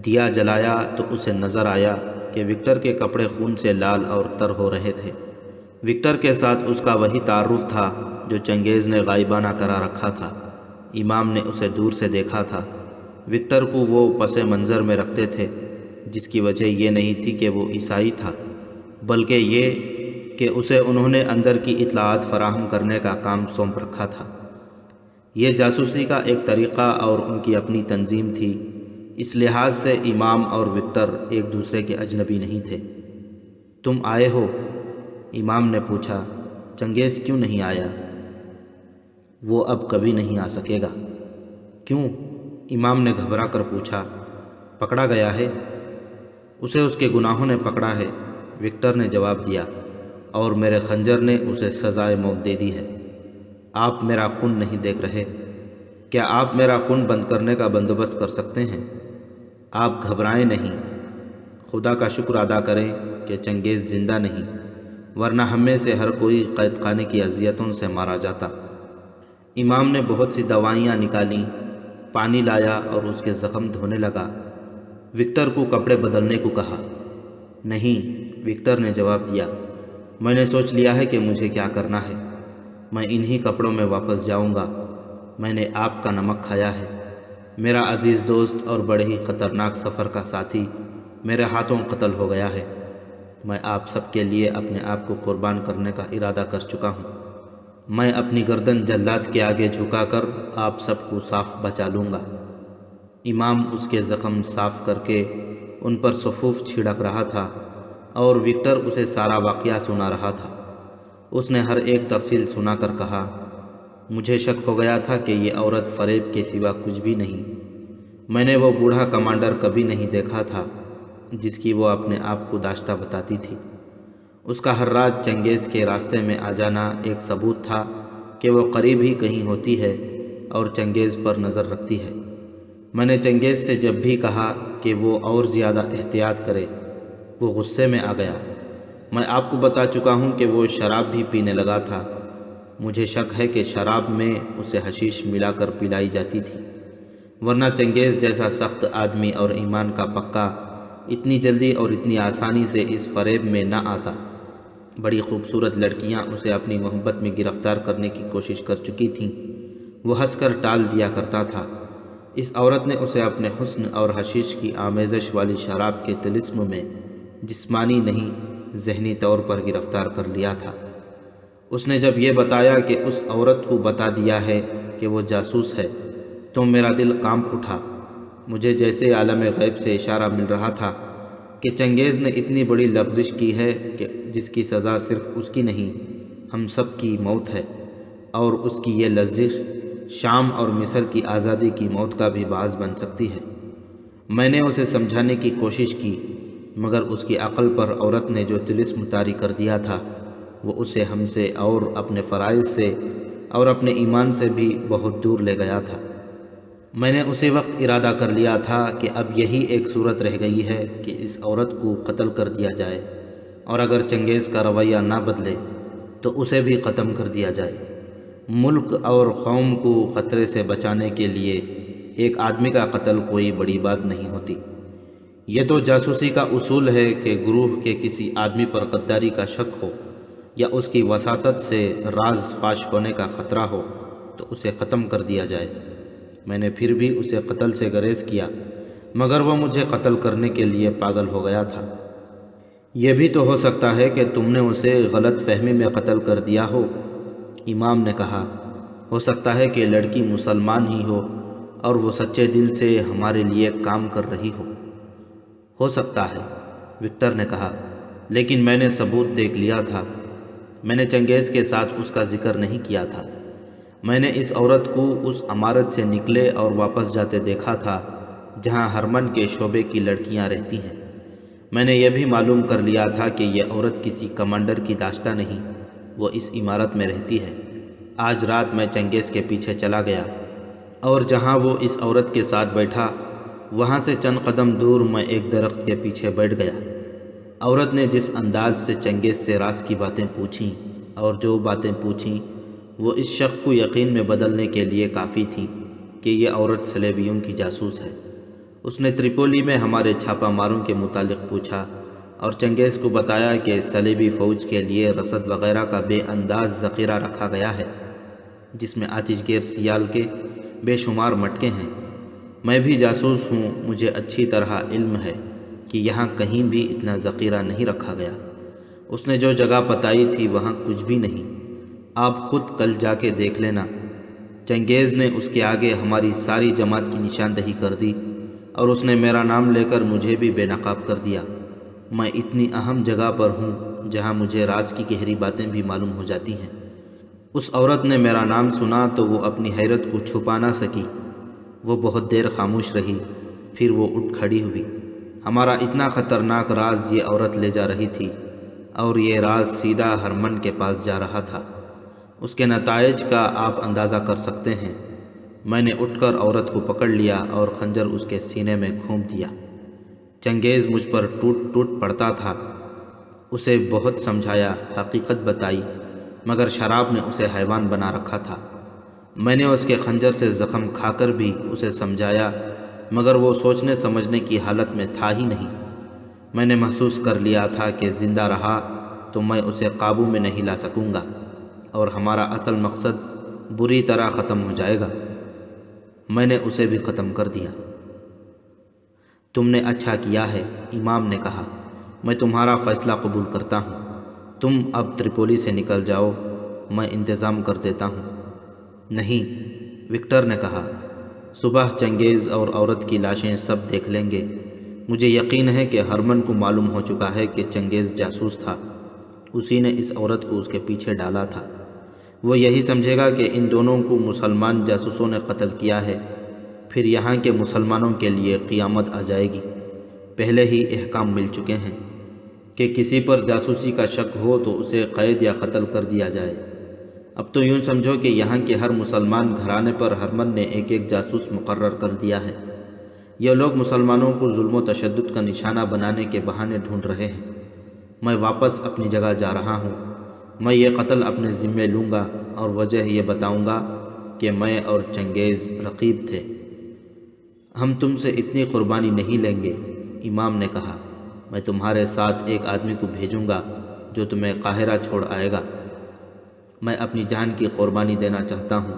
دیا جلایا تو اسے نظر آیا کہ وکٹر کے کپڑے خون سے لال اور تر ہو رہے تھے۔ وکٹر کے ساتھ اس کا وہی تعارف تھا جو چنگیز نے غائبانہ کرا رکھا تھا۔ امام نے اسے دور سے دیکھا تھا۔ وکٹر کو وہ پس منظر میں رکھتے تھے، جس کی وجہ یہ نہیں تھی کہ وہ عیسائی تھا، بلکہ یہ کہ اسے انہوں نے اندر کی اطلاعات فراہم کرنے کا کام سونپ رکھا تھا۔ یہ جاسوسی کا ایک طریقہ اور ان کی اپنی تنظیم تھی۔ اس لحاظ سے امام اور وکٹر ایک دوسرے کے اجنبی نہیں تھے۔ تم آئے ہو؟ امام نے پوچھا۔ چنگیز کیوں نہیں آیا؟ وہ اب کبھی نہیں آ سکے گا۔ کیوں؟ امام نے گھبرا کر پوچھا۔ پکڑا گیا ہے؟ اسے اس کے گناہوں نے پکڑا ہے، وکٹر نے جواب دیا، اور میرے خنجر نے اسے سزائے موت دے دی ہے۔ آپ میرا خون نہیں دیکھ رہے؟ کیا آپ میرا خون بند کرنے کا بندوبست کر سکتے ہیں؟ آپ گھبرائیں نہیں۔ خدا کا شکر ادا کریں کہ چنگیز زندہ نہیں، ورنہ ہم میں سے ہر کوئی قید خانے کی اذیتوں سے مارا جاتا۔ امام نے بہت سی دوائیاں نکالیں، پانی لایا اور اس کے زخم دھونے لگا۔ وکٹر کو کپڑے بدلنے کو کہا۔ نہیں، وکٹر نے جواب دیا، میں نے سوچ لیا ہے کہ مجھے کیا کرنا ہے۔ میں انہی کپڑوں میں واپس جاؤں گا۔ میں نے آپ کا نمک کھایا ہے۔ میرا عزیز دوست اور بڑے ہی خطرناک سفر کا ساتھی میرے ہاتھوں قتل ہو گیا ہے۔ میں آپ سب کے لیے اپنے آپ کو قربان کرنے کا ارادہ کر چکا ہوں۔ میں اپنی گردن جلاد کے آگے جھکا کر آپ سب کو صاف بچا لوں گا۔ امام اس کے زخم صاف کر کے ان پر صفوف چھڑک رہا تھا اور وکٹر اسے سارا واقعہ سنا رہا تھا۔ اس نے ہر ایک تفصیل سنا کر کہا، مجھے شک ہو گیا تھا کہ یہ عورت فریب کے سوا کچھ بھی نہیں۔ میں نے وہ بوڑھا کمانڈر کبھی نہیں دیکھا تھا جس کی وہ اپنے آپ کو داشتہ بتاتی تھی۔ اس کا ہر رات چنگیز کے راستے میں آ جانا ایک ثبوت تھا کہ وہ قریب ہی کہیں ہوتی ہے اور چنگیز پر نظر رکھتی ہے۔ میں نے چنگیز سے جب بھی کہا کہ وہ اور زیادہ احتیاط کرے، وہ غصے میں آ گیا۔ میں آپ کو بتا چکا ہوں کہ وہ شراب بھی پینے لگا تھا۔ مجھے شک ہے کہ شراب میں اسے حشیش ملا کر پلائی جاتی تھی، ورنہ چنگیز جیسا سخت آدمی اور ایمان کا پکا اتنی جلدی اور اتنی آسانی سے اس فریب میں نہ آتا۔ بڑی خوبصورت لڑکیاں اسے اپنی محبت میں گرفتار کرنے کی کوشش کر چکی تھیں، وہ ہنس کر ٹال دیا کرتا تھا۔ اس عورت نے اسے اپنے حسن اور حشیش کی آمیزش والی شراب کے طلسم میں جسمانی نہیں ذہنی طور پر گرفتار کر لیا تھا۔ اس نے جب یہ بتایا کہ اس عورت کو بتا دیا ہے کہ وہ جاسوس ہے تو میرا دل کانپ اٹھا۔ مجھے جیسے عالم غیب سے اشارہ مل رہا تھا کہ چنگیز نے اتنی بڑی لغزش کی ہے کہ جس کی سزا صرف اس کی نہیں، ہم سب کی موت ہے، اور اس کی یہ لغزش شام اور مصر کی آزادی کی موت کا بھی باعث بن سکتی ہے۔ میں نے اسے سمجھانے کی کوشش کی، مگر اس کی عقل پر عورت نے جو طلسم طاری کر دیا تھا وہ اسے ہم سے اور اپنے فرائض سے اور اپنے ایمان سے بھی بہت دور لے گیا تھا۔ میں نے اسی وقت ارادہ کر لیا تھا کہ اب یہی ایک صورت رہ گئی ہے کہ اس عورت کو قتل کر دیا جائے، اور اگر چنگیز کا رویہ نہ بدلے تو اسے بھی ختم کر دیا جائے۔ ملک اور قوم کو خطرے سے بچانے کے لیے ایک آدمی کا قتل کوئی بڑی بات نہیں ہوتی۔ یہ تو جاسوسی کا اصول ہے کہ گروہ کے کسی آدمی پر غداری کا شک ہو یا اس کی وساطت سے راز فاش ہونے کا خطرہ ہو تو اسے ختم کر دیا جائے۔ میں نے پھر بھی اسے قتل سے گریز کیا، مگر وہ مجھے قتل کرنے کے لیے پاگل ہو گیا تھا۔ یہ بھی تو ہو سکتا ہے کہ تم نے اسے غلط فہمی میں قتل کر دیا ہو، امام نے کہا۔ ہو سکتا ہے کہ لڑکی مسلمان ہی ہو اور وہ سچے دل سے ہمارے لیے کام کر رہی ہو سکتا ہے، وکٹر نے کہا، لیکن میں نے ثبوت دیکھ لیا تھا۔ میں نے چنگیز کے ساتھ اس کا ذکر نہیں کیا تھا۔ میں نے اس عورت کو اس عمارت سے نکلے اور واپس جاتے دیکھا تھا جہاں ہرمن کے شعبے کی لڑکیاں رہتی ہیں۔ میں نے یہ بھی معلوم کر لیا تھا کہ یہ عورت کسی کمانڈر کی داشتہ نہیں، وہ اس عمارت میں رہتی ہے۔ آج رات میں چنگیز کے پیچھے چلا گیا اور جہاں وہ اس عورت کے ساتھ بیٹھا وہاں سے چند قدم دور میں ایک درخت کے پیچھے بیٹھ گیا۔ عورت نے جس انداز سے چنگیز سے راز کی باتیں پوچھیں اور جو باتیں پوچھیں وہ اس شک کو یقین میں بدلنے کے لیے کافی تھیں کہ یہ عورت صلیبیوں کی جاسوس ہے۔ اس نے تریپولی میں ہمارے چھاپہ ماروں کے متعلق پوچھا اور چنگیز کو بتایا کہ صلیبی فوج کے لیے رسد وغیرہ کا بے انداز ذخیرہ رکھا گیا ہے، جس میں آتش گیر سیال کے بے شمار مٹکے ہیں۔ میں بھی جاسوس ہوں، مجھے اچھی طرح علم ہے کہ یہاں کہیں بھی اتنا ذخیرہ نہیں رکھا گیا۔ اس نے جو جگہ بتائی تھی وہاں کچھ بھی نہیں، آپ خود کل جا کے دیکھ لینا۔ چنگیز نے اس کے آگے ہماری ساری جماعت کی نشاندہی کر دی اور اس نے میرا نام لے کر مجھے بھی بے نقاب کر دیا۔ میں اتنی اہم جگہ پر ہوں جہاں مجھے راز کی گہری باتیں بھی معلوم ہو جاتی ہیں۔ اس عورت نے میرا نام سنا تو وہ اپنی حیرت کو چھپا نہ سکی، وہ بہت دیر خاموش رہی، پھر وہ اٹھ کھڑی ہوئی۔ ہمارا اتنا خطرناک راز یہ عورت لے جا رہی تھی اور یہ راز سیدھا ہرمن کے پاس جا رہا تھا۔ اس کے نتائج کا آپ اندازہ کر سکتے ہیں۔ میں نے اٹھ کر عورت کو پکڑ لیا اور خنجر اس کے سینے میں گھونپ دیا۔ چنگیز مجھ پر ٹوٹ ٹوٹ پڑتا تھا، اسے بہت سمجھایا، حقیقت بتائی، مگر شراب نے اسے حیوان بنا رکھا تھا۔ میں نے اس کے خنجر سے زخم کھا کر بھی اسے سمجھایا، مگر وہ سوچنے سمجھنے کی حالت میں تھا ہی نہیں۔ میں نے محسوس کر لیا تھا کہ زندہ رہا تو میں اسے قابو میں نہیں لا سکوں گا اور ہمارا اصل مقصد بری طرح ختم ہو جائے گا۔ میں نے اسے بھی ختم کر دیا۔ تم نے اچھا کیا ہے، امام نے کہا، میں تمہارا فیصلہ قبول کرتا ہوں۔ تم اب تریپولی سے نکل جاؤ، میں انتظام کر دیتا ہوں۔ نہیں، وکٹر نے کہا، صبح چنگیز اور عورت کی لاشیں سب دیکھ لیں گے۔ مجھے یقین ہے کہ ہرمن کو معلوم ہو چکا ہے کہ چنگیز جاسوس تھا، اسی نے اس عورت کو اس کے پیچھے ڈالا تھا۔ وہ یہی سمجھے گا کہ ان دونوں کو مسلمان جاسوسوں نے قتل کیا ہے، پھر یہاں کے مسلمانوں کے لیے قیامت آ جائے گی۔ پہلے ہی احکام مل چکے ہیں کہ کسی پر جاسوسی کا شک ہو تو اسے قید یا قتل کر دیا جائے۔ اب تو یوں سمجھو کہ یہاں کے ہر مسلمان گھرانے پر ہرمن نے ایک ایک جاسوس مقرر کر دیا ہے۔ یہ لوگ مسلمانوں کو ظلم و تشدد کا نشانہ بنانے کے بہانے ڈھونڈ رہے ہیں۔ میں واپس اپنی جگہ جا رہا ہوں۔ میں یہ قتل اپنے ذمے لوں گا اور وجہ یہ بتاؤں گا کہ میں اور چنگیز رقیب تھے۔ ہم تم سے اتنی قربانی نہیں لیں گے، امام نے کہا۔ میں تمہارے ساتھ ایک آدمی کو بھیجوں گا جو تمہیں قاہرہ چھوڑ آئے گا۔ میں اپنی جان کی قربانی دینا چاہتا ہوں،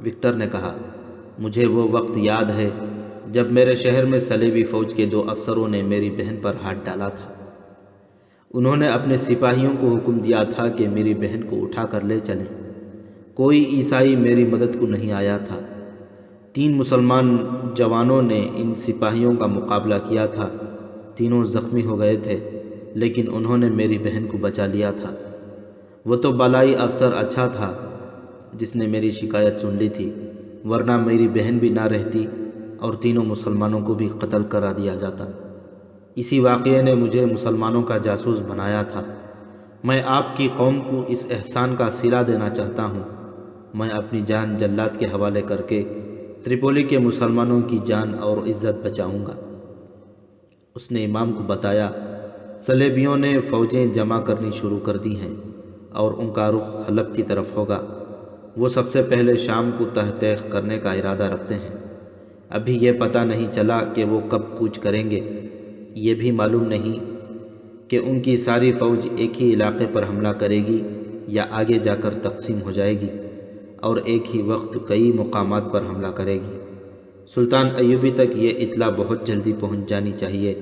وکٹر نے کہا۔ مجھے وہ وقت یاد ہے جب میرے شہر میں صلیبی فوج کے 2 افسروں نے میری بہن پر ہاتھ ڈالا تھا۔ انہوں نے اپنے سپاہیوں کو حکم دیا تھا کہ میری بہن کو اٹھا کر لے چلیں۔ کوئی عیسائی میری مدد کو نہیں آیا تھا۔ 3 مسلمان جوانوں نے ان سپاہیوں کا مقابلہ کیا تھا، تینوں زخمی ہو گئے تھے، لیکن انہوں نے میری بہن کو بچا لیا تھا۔ وہ تو بالائی افسر اچھا تھا جس نے میری شکایت سن لی تھی، ورنہ میری بہن بھی نہ رہتی اور تینوں مسلمانوں کو بھی قتل کرا دیا جاتا۔ اسی واقعے نے مجھے مسلمانوں کا جاسوس بنایا تھا۔ میں آپ کی قوم کو اس احسان کا صلہ دینا چاہتا ہوں۔ میں اپنی جان جلاد کے حوالے کر کے تریپولی کے مسلمانوں کی جان اور عزت بچاؤں گا۔ اس نے امام کو بتایا، صلیبیوں نے فوجیں جمع کرنی شروع کر دی ہیں اور ان کا رخ حلب کی طرف ہوگا۔ وہ سب سے پہلے شام کو تحقیق کرنے کا ارادہ رکھتے ہیں۔ ابھی یہ پتہ نہیں چلا کہ وہ کب کوچ کریں گے۔ یہ بھی معلوم نہیں کہ ان کی ساری فوج ایک ہی علاقے پر حملہ کرے گی یا آگے جا کر تقسیم ہو جائے گی اور ایک ہی وقت کئی مقامات پر حملہ کرے گی۔ سلطان ایوبی تک یہ اطلاع بہت جلدی پہنچ جانی چاہیے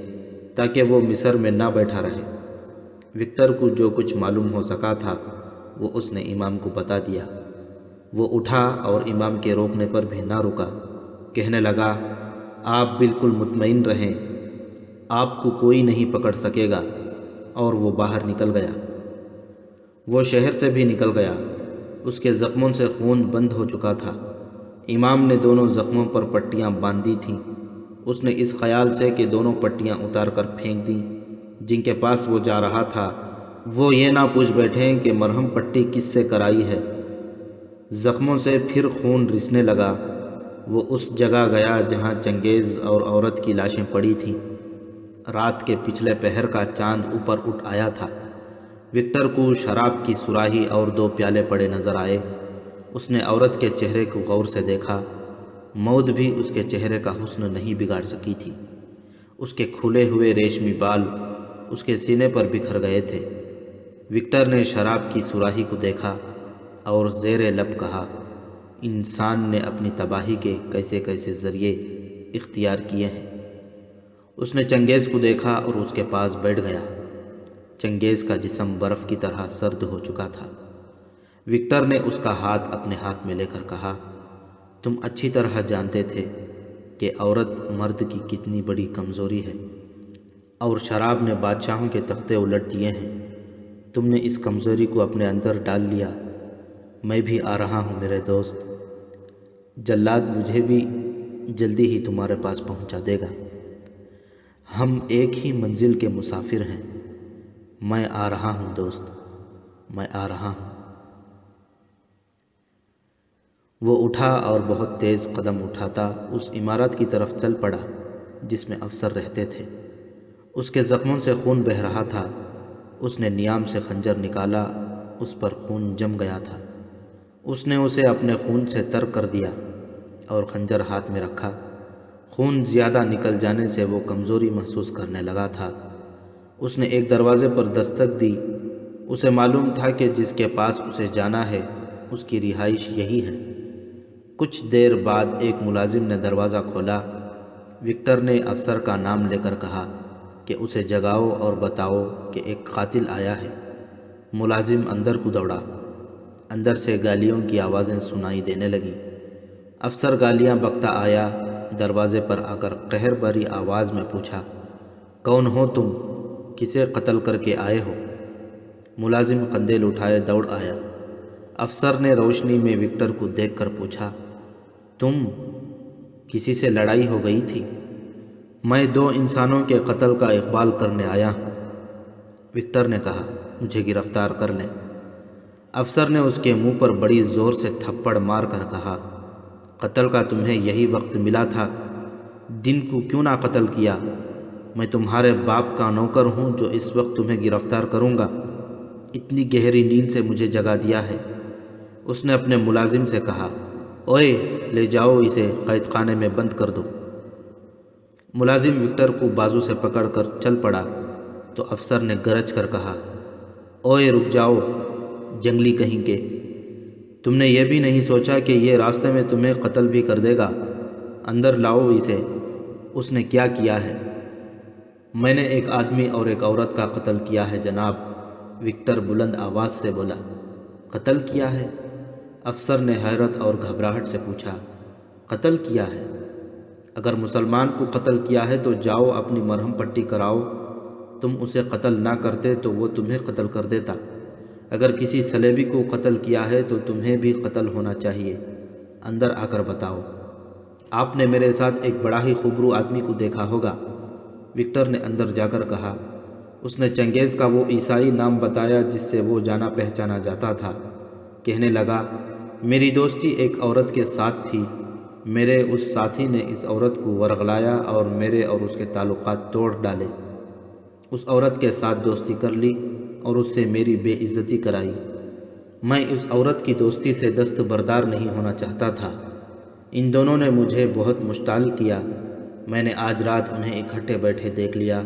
تاکہ وہ مصر میں نہ بیٹھا رہے۔ وکٹر کو جو کچھ معلوم ہو سکا تھا وہ اس نے امام کو بتا دیا۔ وہ اٹھا اور امام کے روکنے پر بھی نہ رکا، کہنے لگا، آپ بالکل مطمئن رہیں، آپ کو کوئی نہیں پکڑ سکے گا، اور وہ باہر نکل گیا۔ وہ شہر سے بھی نکل گیا، اس کے زخموں سے خون بند ہو چکا تھا۔ امام نے دونوں زخموں پر پٹیاں باندھی تھیں۔ اس نے اس خیال سے کہ دونوں پٹیاں اتار کر پھینک دیں جن کے پاس وہ جا رہا تھا، وہ یہ نہ پوچھ بیٹھیں کہ مرہم پٹی کس سے کرائی ہے۔ زخموں سے پھر خون رسنے لگا۔ وہ اس جگہ گیا جہاں چنگیز اور عورت کی لاشیں پڑی تھیں۔ رات کے پچھلے پہر کا چاند اوپر اٹھ آیا تھا۔ وکٹر کو شراب کی سراہی اور 2 پیالے پڑے نظر آئے۔ اس نے عورت کے چہرے کو غور سے دیکھا۔ موت بھی اس کے چہرے کا حسن نہیں بگاڑ سکی تھی۔ اس کے کھلے ہوئے ریشمی بال اس کے سینے پر بکھر گئے تھے۔ وکٹر نے شراب کی سراہی کو دیکھا اور زیر لب کہا، انسان نے اپنی تباہی کے کیسے کیسے ذریعے اختیار کیے ہیں۔ اس نے چنگیز کو دیکھا اور اس کے پاس بیٹھ گیا۔ چنگیز کا جسم برف کی طرح سرد ہو چکا تھا۔ وکٹر نے اس کا ہاتھ اپنے ہاتھ میں لے کر کہا، تم اچھی طرح جانتے تھے کہ عورت مرد کی کتنی بڑی کمزوری ہے، اور شراب نے بادشاہوں کے تختے الٹ دیے ہیں۔ تم نے اس کمزوری کو اپنے اندر ڈال لیا۔ میں بھی آ رہا ہوں میرے دوست۔ جلاد مجھے بھی جلدی ہی تمہارے پاس پہنچا دے گا۔ ہم ایک ہی منزل کے مسافر ہیں۔ میں آ رہا ہوں دوست، میں آ رہا ہوں۔ وہ اٹھا اور بہت تیز قدم اٹھاتا اس عمارت کی طرف چل پڑا جس میں افسر رہتے تھے۔ اس کے زخموں سے خون بہہ رہا تھا۔ اس نے نیام سے خنجر نکالا، اس پر خون جم گیا تھا۔ اس نے اسے اپنے خون سے تر کر دیا اور خنجر ہاتھ میں رکھا۔ خون زیادہ نکل جانے سے وہ کمزوری محسوس کرنے لگا تھا۔ اس نے ایک دروازے پر دستک دی۔ اسے معلوم تھا کہ جس کے پاس اسے جانا ہے اس کی رہائش یہی ہے۔ کچھ دیر بعد ایک ملازم نے دروازہ کھولا۔ وکٹر نے افسر کا نام لے کر کہا کہ اسے جگاؤ اور بتاؤ کہ ایک قاتل آیا ہے۔ ملازم اندر کو دوڑا۔ اندر سے گالیوں کی آوازیں سنائی دینے لگیں۔ افسر گالیاں بکتا آیا۔ دروازے پر آ کر قہر بھری آواز میں پوچھا، کون ہو تم؟ کسے قتل کر کے آئے ہو؟ ملازم قندیل اٹھائے دوڑ آیا۔ افسر نے روشنی میں وکٹر کو دیکھ کر پوچھا، تم کسی سے لڑائی ہو گئی تھی؟ میں 2 انسانوں کے قتل کا اقبال کرنے آیا ہوں۔ وکٹر نے کہا، مجھے گرفتار کر لیں۔ افسر نے اس کے منہ پر بڑی زور سے تھپڑ مار کر کہا، قتل کا تمہیں یہی وقت ملا تھا، دن کو کیوں نہ قتل کیا؟ میں تمہارے باپ کا نوکر ہوں جو اس وقت تمہیں گرفتار کروں گا؟ اتنی گہری نیند سے مجھے جگا دیا ہے۔ اس نے اپنے ملازم سے کہا، اوئے لے جاؤ اسے قید خانے میں بند کر دو۔ ملازم وکٹر کو بازو سے پکڑ کر چل پڑا تو افسر نے گرج کر کہا، اوئے رک جاؤ جنگلی کہیں کے، تم نے یہ بھی نہیں سوچا کہ یہ راستے میں تمہیں قتل بھی کر دے گا؟ اندر لاؤ اسے۔ اس نے کیا کیا ہے؟ میں نے ایک آدمی اور ایک عورت کا قتل کیا ہے جناب، وکٹر بلند آواز سے بولا۔ قتل کیا ہے؟ افسر نے حیرت اور گھبراہٹ سے پوچھا، قتل کیا ہے؟ اگر مسلمان کو قتل کیا ہے تو جاؤ اپنی مرہم پٹی کراؤ۔ تم اسے قتل نہ کرتے تو وہ تمہیں قتل کر دیتا۔ اگر کسی صلیبی کو قتل کیا ہے تو تمہیں بھی قتل ہونا چاہیے۔ اندر آ کر بتاؤ۔ آپ نے میرے ساتھ ایک بڑا ہی خوبرو آدمی کو دیکھا ہوگا، وکٹر نے اندر جا کر کہا۔ اس نے چنگیز کا وہ عیسائی نام بتایا جس سے وہ جانا پہچانا جاتا تھا۔ کہنے لگا، میری دوستی ایک عورت کے ساتھ تھی۔ میرے اس ساتھی نے اس عورت کو ورغلایا اور میرے اور اس کے تعلقات توڑ ڈالے۔ اس عورت کے ساتھ دوستی کر لی اور اس سے میری بے عزتی کرائی۔ میں اس عورت کی دوستی سے دستبردار نہیں ہونا چاہتا تھا۔ ان دونوں نے مجھے بہت مشتعل کیا۔ میں نے آج رات انہیں اکٹھے بیٹھے دیکھ لیا۔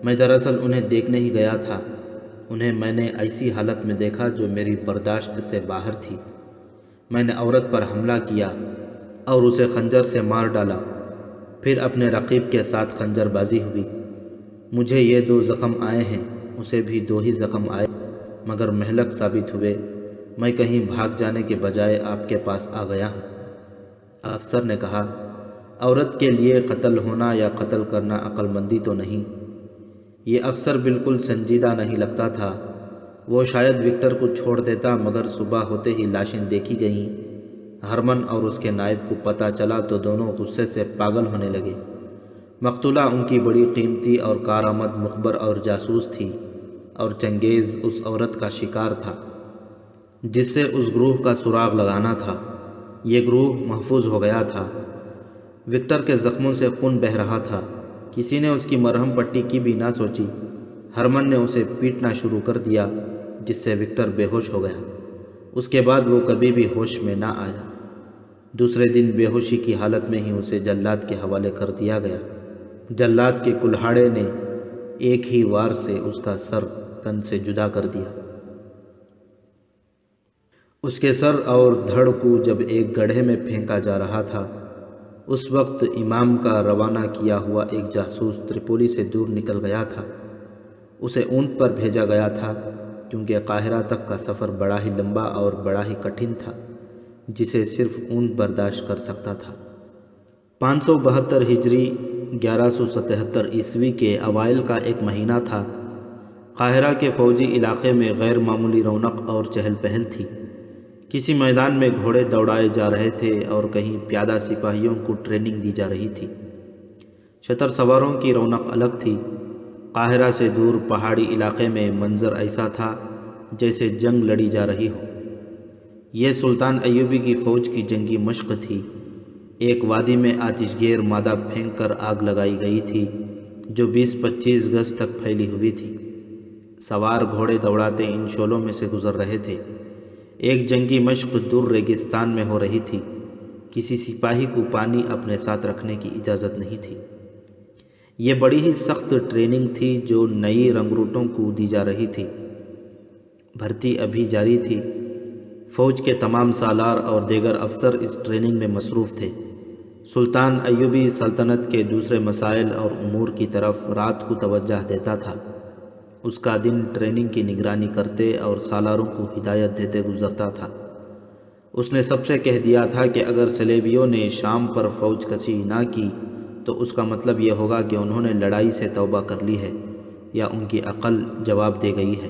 میں دراصل انہیں دیکھنے ہی گیا تھا۔ انہیں میں نے ایسی حالت میں دیکھا جو میری برداشت سے باہر تھی۔ میں نے عورت پر حملہ کیا اور اسے خنجر سے مار ڈالا۔ پھر اپنے رقیب کے ساتھ خنجر بازی ہوئی۔ مجھے یہ 2 زخم آئے ہیں، اسے بھی 2 ہی زخم آئے مگر مہلک ثابت ہوئے۔ میں کہیں بھاگ جانے کے بجائے آپ کے پاس آ گیا ہوں۔ افسر نے کہا، عورت کے لیے قتل ہونا یا قتل کرنا عقل مندی تو نہیں۔ یہ افسر بالکل سنجیدہ نہیں لگتا تھا۔ وہ شاید وکٹر کو چھوڑ دیتا، مگر صبح ہوتے ہی لاشیں دیکھی گئیں۔ ہرمن اور اس کے نائب کو پتہ چلا تو دونوں غصے سے پاگل ہونے لگے۔ مقتولہ ان کی بڑی قیمتی اور کارآمد مخبر اور جاسوس تھی، اور چنگیز اس عورت کا شکار تھا جس سے اس گروہ کا سراغ لگانا تھا۔ یہ گروہ محفوظ ہو گیا تھا۔ وکٹر کے زخموں سے خون بہہ رہا تھا۔ کسی نے اس کی مرہم پٹی کی بھی نہ سوچی۔ ہرمن نے اسے پیٹنا شروع کر دیا، جس سے وکٹر بے ہوش ہو گیا۔ اس کے بعد وہ کبھی بھی ہوش میں نہ آیا۔ دوسرے دن بے ہوشی کی حالت میں ہی اسے جلاد کے حوالے کر دیا گیا۔ جلاد کے کلہاڑے نے ایک ہی وار سے اس کا سر تن سے جدا کر دیا۔ اس کے سر اور دھڑ کو جب ایک گڑھے میں پھینکا جا رہا تھا، اس وقت امام کا روانہ کیا ہوا ایک جاسوس تریپولی سے دور نکل گیا تھا۔ اسے اونٹ پر بھیجا گیا تھا، کیونکہ قاہرہ تک کا سفر بڑا ہی لمبا اور بڑا ہی کٹھن تھا، جسے صرف اونٹ برداشت کر سکتا تھا۔ 572 ہجری 1177 عیسوی کے اوائل کا ایک مہینہ تھا۔ قاہرہ کے فوجی علاقے میں غیر معمولی رونق اور چہل پہل تھی۔ کسی میدان میں گھوڑے دوڑائے جا رہے تھے اور کہیں پیادہ سپاہیوں کو ٹریننگ دی جا رہی تھی۔ شتر سواروں کی رونق الگ تھی۔ قاہرہ سے دور پہاڑی علاقے میں منظر ایسا تھا جیسے جنگ لڑی جا رہی ہو۔ یہ سلطان ایوبی کی فوج کی جنگی مشق تھی۔ ایک وادی میں آتش گیر مادہ پھینک کر آگ لگائی گئی تھی، جو 20-25 گز تک پھیلی ہوئی تھی۔ سوار گھوڑے دوڑاتے ان شعلوں میں سے گزر رہے تھے۔ ایک جنگی مشق دور ریگستان میں ہو رہی تھی۔ کسی سپاہی کو پانی اپنے ساتھ رکھنے کی اجازت نہیں تھی۔ یہ بڑی ہی سخت ٹریننگ تھی جو نئی رنگروٹوں کو دی جا رہی تھی۔ بھرتی ابھی جاری تھی۔ فوج کے تمام سالار اور دیگر افسر اس ٹریننگ میں مصروف تھے۔ سلطان ایوبی سلطنت کے دوسرے مسائل اور امور کی طرف رات کو توجہ دیتا تھا۔ اس کا دن ٹریننگ کی نگرانی کرتے اور سالاروں کو ہدایت دیتے گزرتا تھا۔ اس نے سب سے کہہ دیا تھا کہ اگر صلیبیوں نے شام پر فوج کشی نہ کی تو اس کا مطلب یہ ہوگا کہ انہوں نے لڑائی سے توبہ کر لی ہے یا ان کی عقل جواب دے گئی ہے،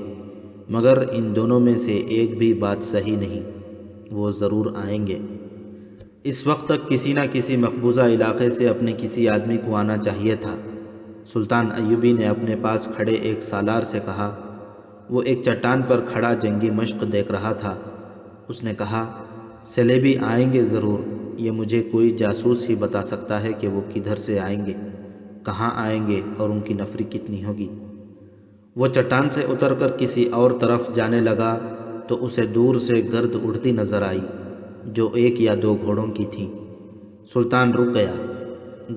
مگر ان دونوں میں سے ایک بھی بات صحیح نہیں۔ وہ ضرور آئیں گے۔ اس وقت تک کسی نہ کسی مقبوضہ علاقے سے اپنے کسی آدمی کو آنا چاہیے تھا۔ سلطان ایوبی نے اپنے پاس کھڑے ایک سالار سے کہا۔ وہ ایک چٹان پر کھڑا جنگی مشق دیکھ رہا تھا۔ اس نے کہا، صلیبی آئیں گے ضرور، یہ مجھے کوئی جاسوس ہی بتا سکتا ہے کہ وہ کدھر سے آئیں گے، کہاں آئیں گے اور ان کی نفری کتنی ہوگی۔ وہ چٹان سے اتر کر کسی اور طرف جانے لگا تو اسے دور سے گرد اڑتی نظر آئی، جو 1 یا 2 گھوڑوں کی تھی۔ سلطان رک گیا۔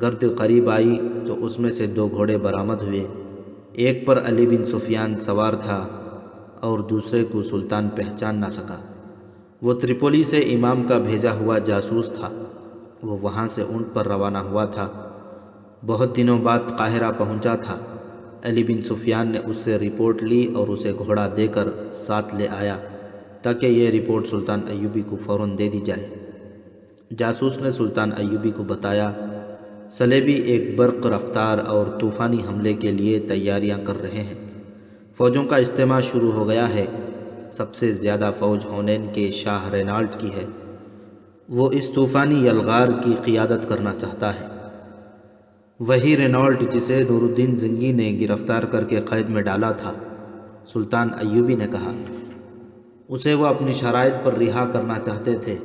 گرد قریب آئی تو اس میں سے 2 گھوڑے برآمد ہوئے۔ ایک پر علی بن سفیان سوار تھا اور دوسرے کو سلطان پہچان نہ سکا۔ وہ تریپولی سے امام کا بھیجا ہوا جاسوس تھا۔ وہ وہاں سے اونٹ پر روانہ ہوا تھا۔ بہت دنوں بعد قاہرہ پہنچا تھا۔ علی بن سفیان نے اس سے رپورٹ لی اور اسے گھوڑا دے کر ساتھ لے آیا تاکہ یہ رپورٹ سلطان ایوبی کو فوراً دے دی جائے۔ جاسوس نے سلطان ایوبی کو بتایا، صلیبی ایک برق رفتار اور طوفانی حملے کے لیے تیاریاں کر رہے ہیں۔ فوجوں کا اجتماع شروع ہو گیا ہے۔ سب سے زیادہ فوج ہونین کے شاہ رینالڈ کی ہے۔ وہ اس طوفانی یلغار کی قیادت کرنا چاہتا ہے۔ وہی رینالڈ جسے نور الدین زنگی نے گرفتار کر کے قید میں ڈالا تھا، سلطان ایوبی نے کہا۔ اسے وہ اپنی شرائط پر رہا کرنا چاہتے تھے،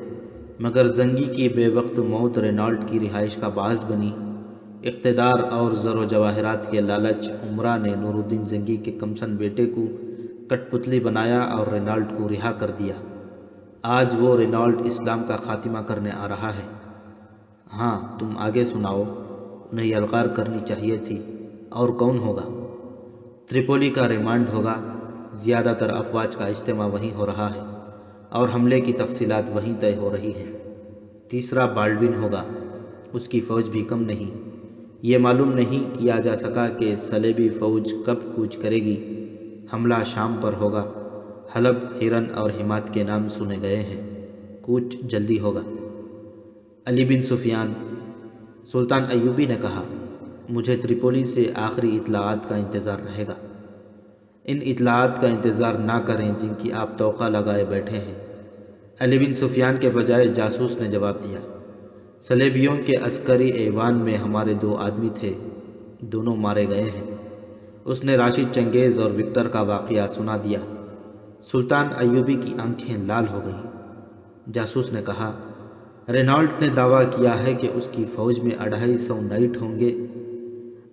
مگر زنگی کی بے وقت موت رینالڈ کی رہائش کا باعث بنی۔ اقتدار اور زر و جواہرات کے لالچ عمرا نے نور الدین زنگی کے کمسن بیٹے کو کٹ پتلی بنایا اور رینالڈ کو رہا کر دیا۔ آج وہ رینالڈ اسلام کا خاتمہ کرنے آ رہا ہے۔ ہاں، تم آگے سناؤ۔ انہیں یلغار کرنی چاہیے تھی، اور کون ہوگا؟ تریپولی کا ریمانڈ ہوگا۔ زیادہ تر افواج کا اجتماع وہیں ہو رہا ہے اور حملے کی تفصیلات وہیں طے ہو رہی ہیں۔ تیسرا بالڈوین ہوگا، اس کی فوج بھی کم نہیں۔ یہ معلوم نہیں کیا جا سکا کہ صلیبی فوج کب کوچ کرے گی۔ حملہ شام پر ہوگا۔ حلب، ہرن اور حمات کے نام سنے گئے ہیں۔ کوچ جلدی ہوگا۔ علی بن سفیان، سلطان ایوبی نے کہا، مجھے تریپولی سے آخری اطلاعات کا انتظار رہے گا۔ ان اطلاعات کا انتظار نہ کریں جن کی آپ توقع لگائے بیٹھے ہیں۔ علی بن سفیان کے بجائے جاسوس نے جواب دیا، صلیبیوں کے عسکری ایوان میں ہمارے 2 آدمی تھے، دونوں مارے گئے ہیں۔ اس نے راشد چنگیز اور وکٹر کا واقعہ سنا دیا۔ سلطان ایوبی کی آنکھیں لال ہو گئیں۔ جاسوس نے کہا، رینالڈ نے دعویٰ کیا ہے کہ اس کی فوج میں 250 نائٹ ہوں گے۔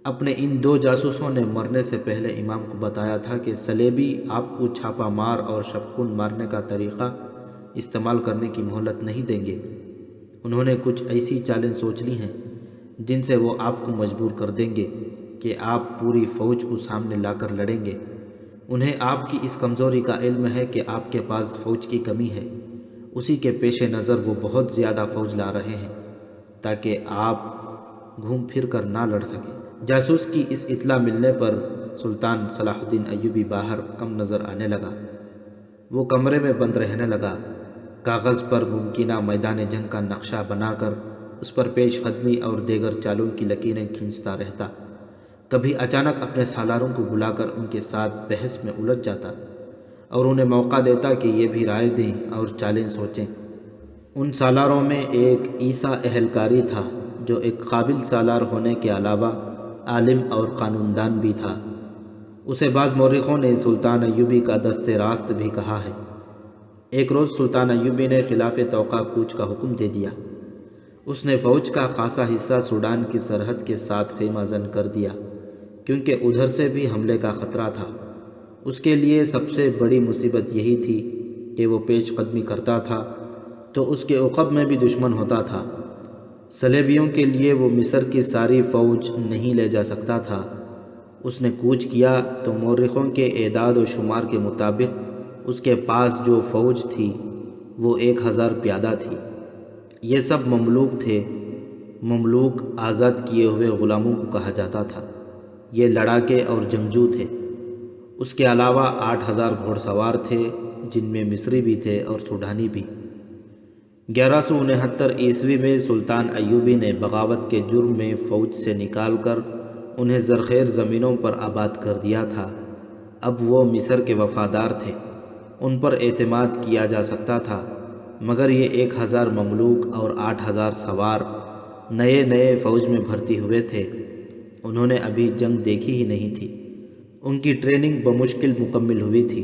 اپنے ان 2 جاسوسوں نے مرنے سے پہلے امام کو بتایا تھا کہ صلیبی آپ کو چھاپا مار اور شبخون مارنے کا طریقہ استعمال کرنے کی مہلت نہیں دیں گے۔ انہوں نے کچھ ایسی چالیں سوچ لی ہیں جن سے وہ آپ کو مجبور کر دیں گے کہ آپ پوری فوج کو سامنے لا کر لڑیں گے۔ انہیں آپ کی اس کمزوری کا علم ہے کہ آپ کے پاس فوج کی کمی ہے، اسی کے پیش نظر وہ بہت زیادہ فوج لا رہے ہیں تاکہ آپ گھوم پھر کر نہ لڑ سکیں۔ جاسوس کی اس اطلاع ملنے پر سلطان صلاح الدین ایوبی باہر کم نظر آنے لگا۔ وہ کمرے میں بند رہنے لگا، کاغذ پر ممکنہ میدان جنگ کا نقشہ بنا کر اس پر پیش قدمی اور دیگر چالوں کی لکیریں کھینچتا رہتا۔ کبھی اچانک اپنے سالاروں کو بلا کر ان کے ساتھ بحث میں الجھ جاتا اور انہیں موقع دیتا کہ یہ بھی رائے دیں اور چالیں سوچیں۔ ان سالاروں میں ایک عیسیٰ اہلکاری تھا جو ایک قابل سالار ہونے کے علاوہ عالم اور قانوندان بھی تھا۔ اسے بعض مورخوں نے سلطان ایوبی کا دست راست بھی کہا ہے۔ ایک روز سلطان ایوبی نے خلاف توقع کوچ کا حکم دے دیا۔ اس نے فوج کا خاصا حصہ سوڈان کی سرحد کے ساتھ خیمہ زن کر دیا کیونکہ ادھر سے بھی حملے کا خطرہ تھا۔ اس کے لیے سب سے بڑی مصیبت یہی تھی کہ وہ پیش قدمی کرتا تھا تو اس کے عقب میں بھی دشمن ہوتا تھا۔ صلیبیوں کے لیے وہ مصر کی ساری فوج نہیں لے جا سکتا تھا۔ اس نے کوچ کیا تو مورخوں کے اعداد و شمار کے مطابق اس کے پاس جو فوج تھی وہ 1000 پیادہ تھی۔ یہ سب مملوک تھے۔ مملوک آزاد کیے ہوئے غلاموں کو کہا جاتا تھا۔ یہ لڑاکے اور جنگجو تھے۔ اس کے علاوہ 8000 گھوڑ سوار تھے جن میں مصری بھی تھے اور سوڈانی بھی۔ 1169 عیسوی میں سلطان ایوبی نے بغاوت کے جرم میں فوج سے نکال کر انہیں زرخیر زمینوں پر آباد کر دیا تھا۔ اب وہ مصر کے وفادار تھے، ان پر اعتماد کیا جا سکتا تھا، مگر یہ 1000 مملوک اور 8000 سوار نئے فوج میں بھرتی ہوئے تھے۔ انہوں نے ابھی جنگ دیکھی ہی نہیں تھی۔ ان کی ٹریننگ بمشکل مکمل ہوئی تھی۔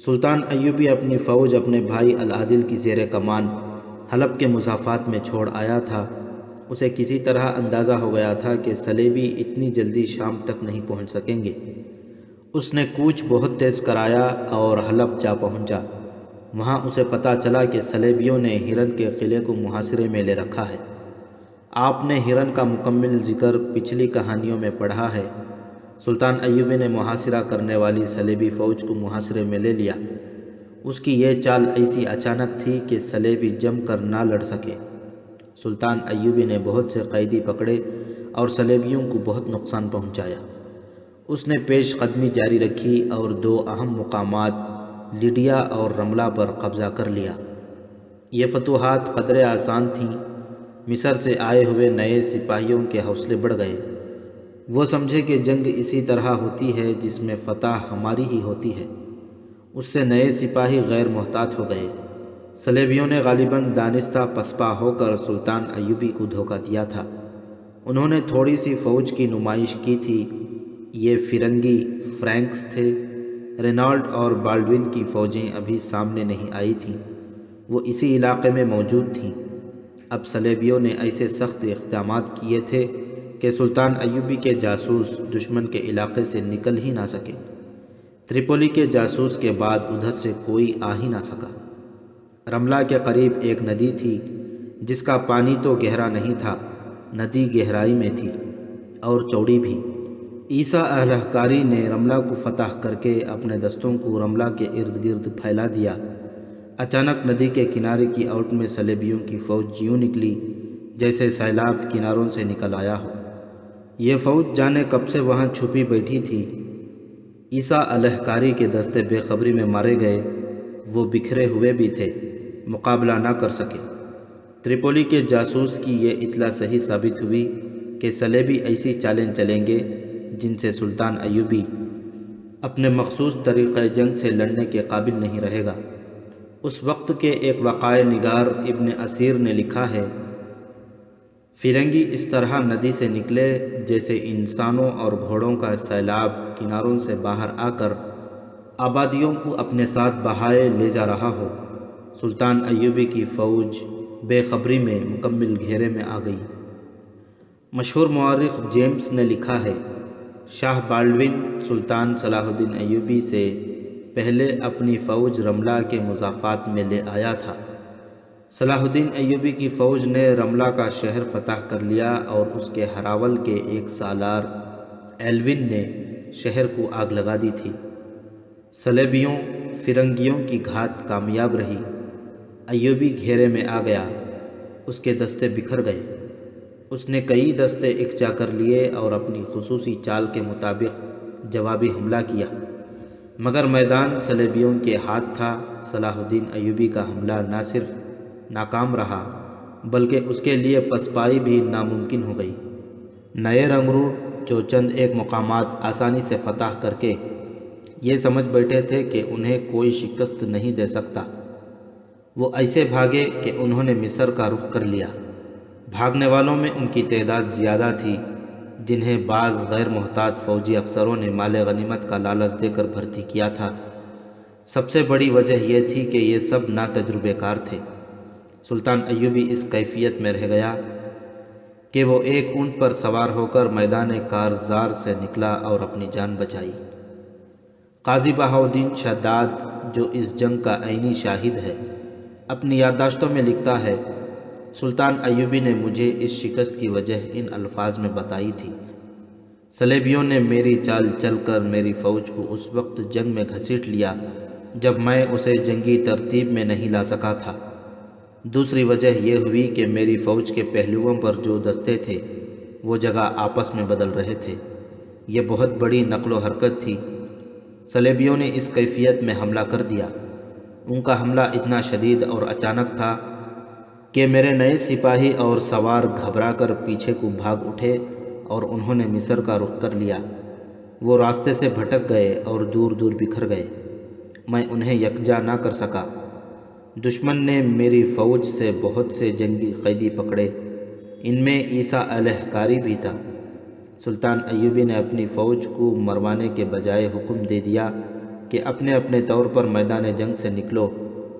سلطان ایوبی اپنی فوج اپنے بھائی العادل کی زیر کمان حلب کے مسافات میں چھوڑ آیا تھا۔ اسے کسی طرح اندازہ ہو گیا تھا کہ صلیبی اتنی جلدی شام تک نہیں پہنچ سکیں گے۔ اس نے کوچ بہت تیز کرایا اور حلب جا پہنچا۔ وہاں اسے پتہ چلا کہ صلیبیوں نے ہرن کے قلعے کو محاصرے میں لے رکھا ہے۔ آپ نے ہرن کا مکمل ذکر پچھلی کہانیوں میں پڑھا ہے۔ سلطان ایوبی نے محاصرہ کرنے والی صلیبی فوج کو محاصرے میں لے لیا۔ اس کی یہ چال ایسی اچانک تھی کہ صلیبی جم کر نہ لڑ سکے۔ سلطان ایوبی نے بہت سے قیدی پکڑے اور صلیبیوں کو بہت نقصان پہنچایا۔ اس نے پیش قدمی جاری رکھی اور 2 اہم مقامات لیڈیا اور رملہ پر قبضہ کر لیا۔ یہ فتوحات قدرے آسان تھیں۔ مصر سے آئے ہوئے نئے سپاہیوں کے حوصلے بڑھ گئے۔ وہ سمجھے کہ جنگ اسی طرح ہوتی ہے جس میں فتح ہماری ہی ہوتی ہے۔ اس سے نئے سپاہی غیر محتاط ہو گئے۔ صلیبیوں نے غالباً دانستہ پسپا ہو کر سلطان ایوبی کو دھوکہ دیا تھا۔ انہوں نے تھوڑی سی فوج کی نمائش کی تھی۔ یہ فرنگی فرینکس تھے۔ رینالڈ اور بالڈوین کی فوجیں ابھی سامنے نہیں آئی تھیں، وہ اسی علاقے میں موجود تھیں۔ اب صلیبیوں نے ایسے سخت اقدامات کیے تھے کہ سلطان ایوبی کے جاسوس دشمن کے علاقے سے نکل ہی نہ سکے۔ تریپولی کے جاسوس کے بعد ادھر سے کوئی آ ہی نہ سکا۔ رملہ کے قریب ایک ندی تھی جس کا پانی تو گہرا نہیں تھا، ندی گہرائی میں تھی اور چوڑی بھی۔ عیسیٰ اہلکاری نے رملہ کو فتح کر کے اپنے دستوں کو رملہ کے ارد گرد پھیلا دیا۔ اچانک ندی کے کنارے کی اوٹ میں صلیبیوں کی فوج یوں نکلی جیسے سیلاب کناروں سے نکل آیا ہو۔ یہ فوج جانے کب سے وہاں چھپی بیٹھی تھی۔ عیسیٰ اہلکاری کے دستے بے خبری میں مارے گئے۔ وہ بکھرے ہوئے بھی تھے، مقابلہ نہ کر سکے۔ تریپولی کے جاسوس کی یہ اطلاع صحیح ثابت ہوئی کہ صلیبی ایسی چالیں چلیں گے جن سے سلطان ایوبی اپنے مخصوص طریقۂ جنگ سے لڑنے کے قابل نہیں رہے گا۔ اس وقت کے ایک وقائع نگار ابن اسیر نے لکھا ہے، فرنگی اس طرح ندی سے نکلے جیسے انسانوں اور گھوڑوں کا سیلاب کناروں سے باہر آ کر آبادیوں کو اپنے ساتھ بہائے لے جا رہا ہو۔ سلطان ایوبی کی فوج بے خبری میں مکمل گھیرے میں آ گئی۔ مشہور مورخ جیمس نے لکھا ہے، شاہ بالڈون سلطان صلاح الدین ایوبی سے پہلے اپنی فوج رملہ کے مضافات میں لے آیا تھا۔ صلاح الدین ایوبی کی فوج نے رملہ کا شہر فتح کر لیا اور اس کے ہراول کے ایک سالار ایلون نے شہر کو آگ لگا دی تھی۔ صلیبیوں فرنگیوں کی گھات کامیاب رہی۔ ایوبی گھیرے میں آ گیا، اس کے دستے بکھر گئے۔ اس نے کئی دستے اکچا کر لیے اور اپنی خصوصی چال کے مطابق جوابی حملہ کیا، مگر میدان صلیبیوں کے ہاتھ تھا۔ صلاح الدین ایوبی کا حملہ نہ صرف ناکام رہا بلکہ اس کے لیے پسپائی بھی ناممکن ہو گئی۔ نئے رنگرو جو چند ایک مقامات آسانی سے فتح کر کے یہ سمجھ بیٹھے تھے کہ انہیں کوئی شکست نہیں دے سکتا، وہ ایسے بھاگے کہ انہوں نے مصر کا رخ کر لیا۔ بھاگنے والوں میں ان کی تعداد زیادہ تھی، جنہیں بعض غیر محتاط فوجی افسروں نے مال غنیمت کا لالچ دے کر بھرتی کیا تھا۔ سب سے بڑی وجہ یہ تھی کہ یہ سب ناتجربے کار تھے۔ سلطان ایوبی اس کیفیت میں رہ گیا کہ وہ ایک اونٹ پر سوار ہو کر میدان کارزار سے نکلا اور اپنی جان بچائی۔ قاضی بہاؤالدین شداد، جو اس جنگ کا عینی شاہد ہے، اپنی یادداشتوں میں لکھتا ہے، سلطان ایوبی نے مجھے اس شکست کی وجہ ان الفاظ میں بتائی تھی، صلیبیوں نے میری چال چل کر میری فوج کو اس وقت جنگ میں گھسیٹ لیا جب میں اسے جنگی ترتیب میں نہیں لا سکا تھا۔ دوسری وجہ یہ ہوئی کہ میری فوج کے پہلوؤں پر جو دستے تھے وہ جگہ آپس میں بدل رہے تھے۔ یہ بہت بڑی نقل و حرکت تھی۔ صلیبیوں نے اس کیفیت میں حملہ کر دیا۔ ان کا حملہ اتنا شدید اور اچانک تھا کہ میرے نئے سپاہی اور سوار گھبرا کر پیچھے کو بھاگ اٹھے اور انہوں نے مصر کا رخ کر لیا۔ وہ راستے سے بھٹک گئے اور دور دور بکھر گئے۔ میں انہیں یکجا نہ کر سکا۔ دشمن نے میری فوج سے بہت سے جنگی قیدی پکڑے، ان میں عیسیٰ علیہ کاری بھی تھا۔ سلطان ایوبی نے اپنی فوج کو مروانے کے بجائے حکم دے دیا کہ اپنے اپنے طور پر میدان جنگ سے نکلو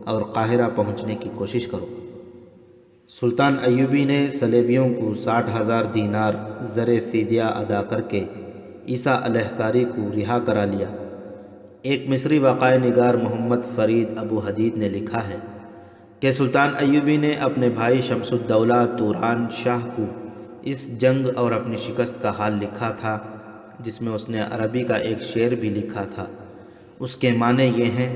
اور قاہرہ پہنچنے کی کوشش کرو۔ سلطان ایوبی نے صلیبیوں کو 60,000 دینار زر فدیہ ادا کر کے عیسیٰ علیہ کاری کو رہا کرا لیا۔ ایک مصری وقائع نگار محمد فرید ابو حدید نے لکھا ہے کہ سلطان ایوبی نے اپنے بھائی شمس الدولہ توران شاہ کو اس جنگ اور اپنی شکست کا حال لکھا تھا، جس میں اس نے عربی کا ایک شعر بھی لکھا تھا۔ اس کے معنی یہ ہیں،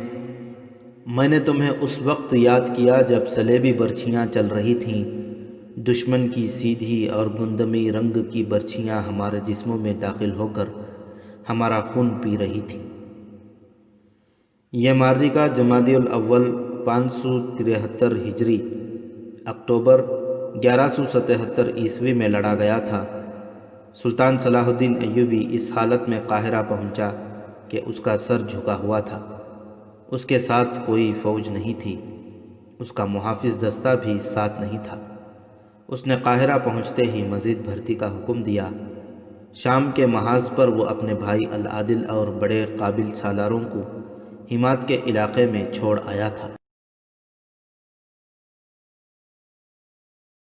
میں نے تمہیں اس وقت یاد کیا جب صلیبی برچھیاں چل رہی تھیں، دشمن کی سیدھی اور گندمی رنگ کی برچھیاں ہمارے جسموں میں داخل ہو کر ہمارا خون پی رہی تھیں۔ یہ معرکہ جمادی الاول 573 ہجری اکتوبر 1177 عیسوی میں لڑا گیا تھا۔ سلطان صلاح الدین ایوبی اس حالت میں قاہرہ پہنچا کہ اس کا سر جھکا ہوا تھا۔ اس کے ساتھ کوئی فوج نہیں تھی، اس کا محافظ دستہ بھی ساتھ نہیں تھا۔ اس نے قاہرہ پہنچتے ہی مزید بھرتی کا حکم دیا۔ شام کے محاذ پر وہ اپنے بھائی العادل اور بڑے قابل سالاروں کو حمات کے علاقے میں چھوڑ آیا تھا۔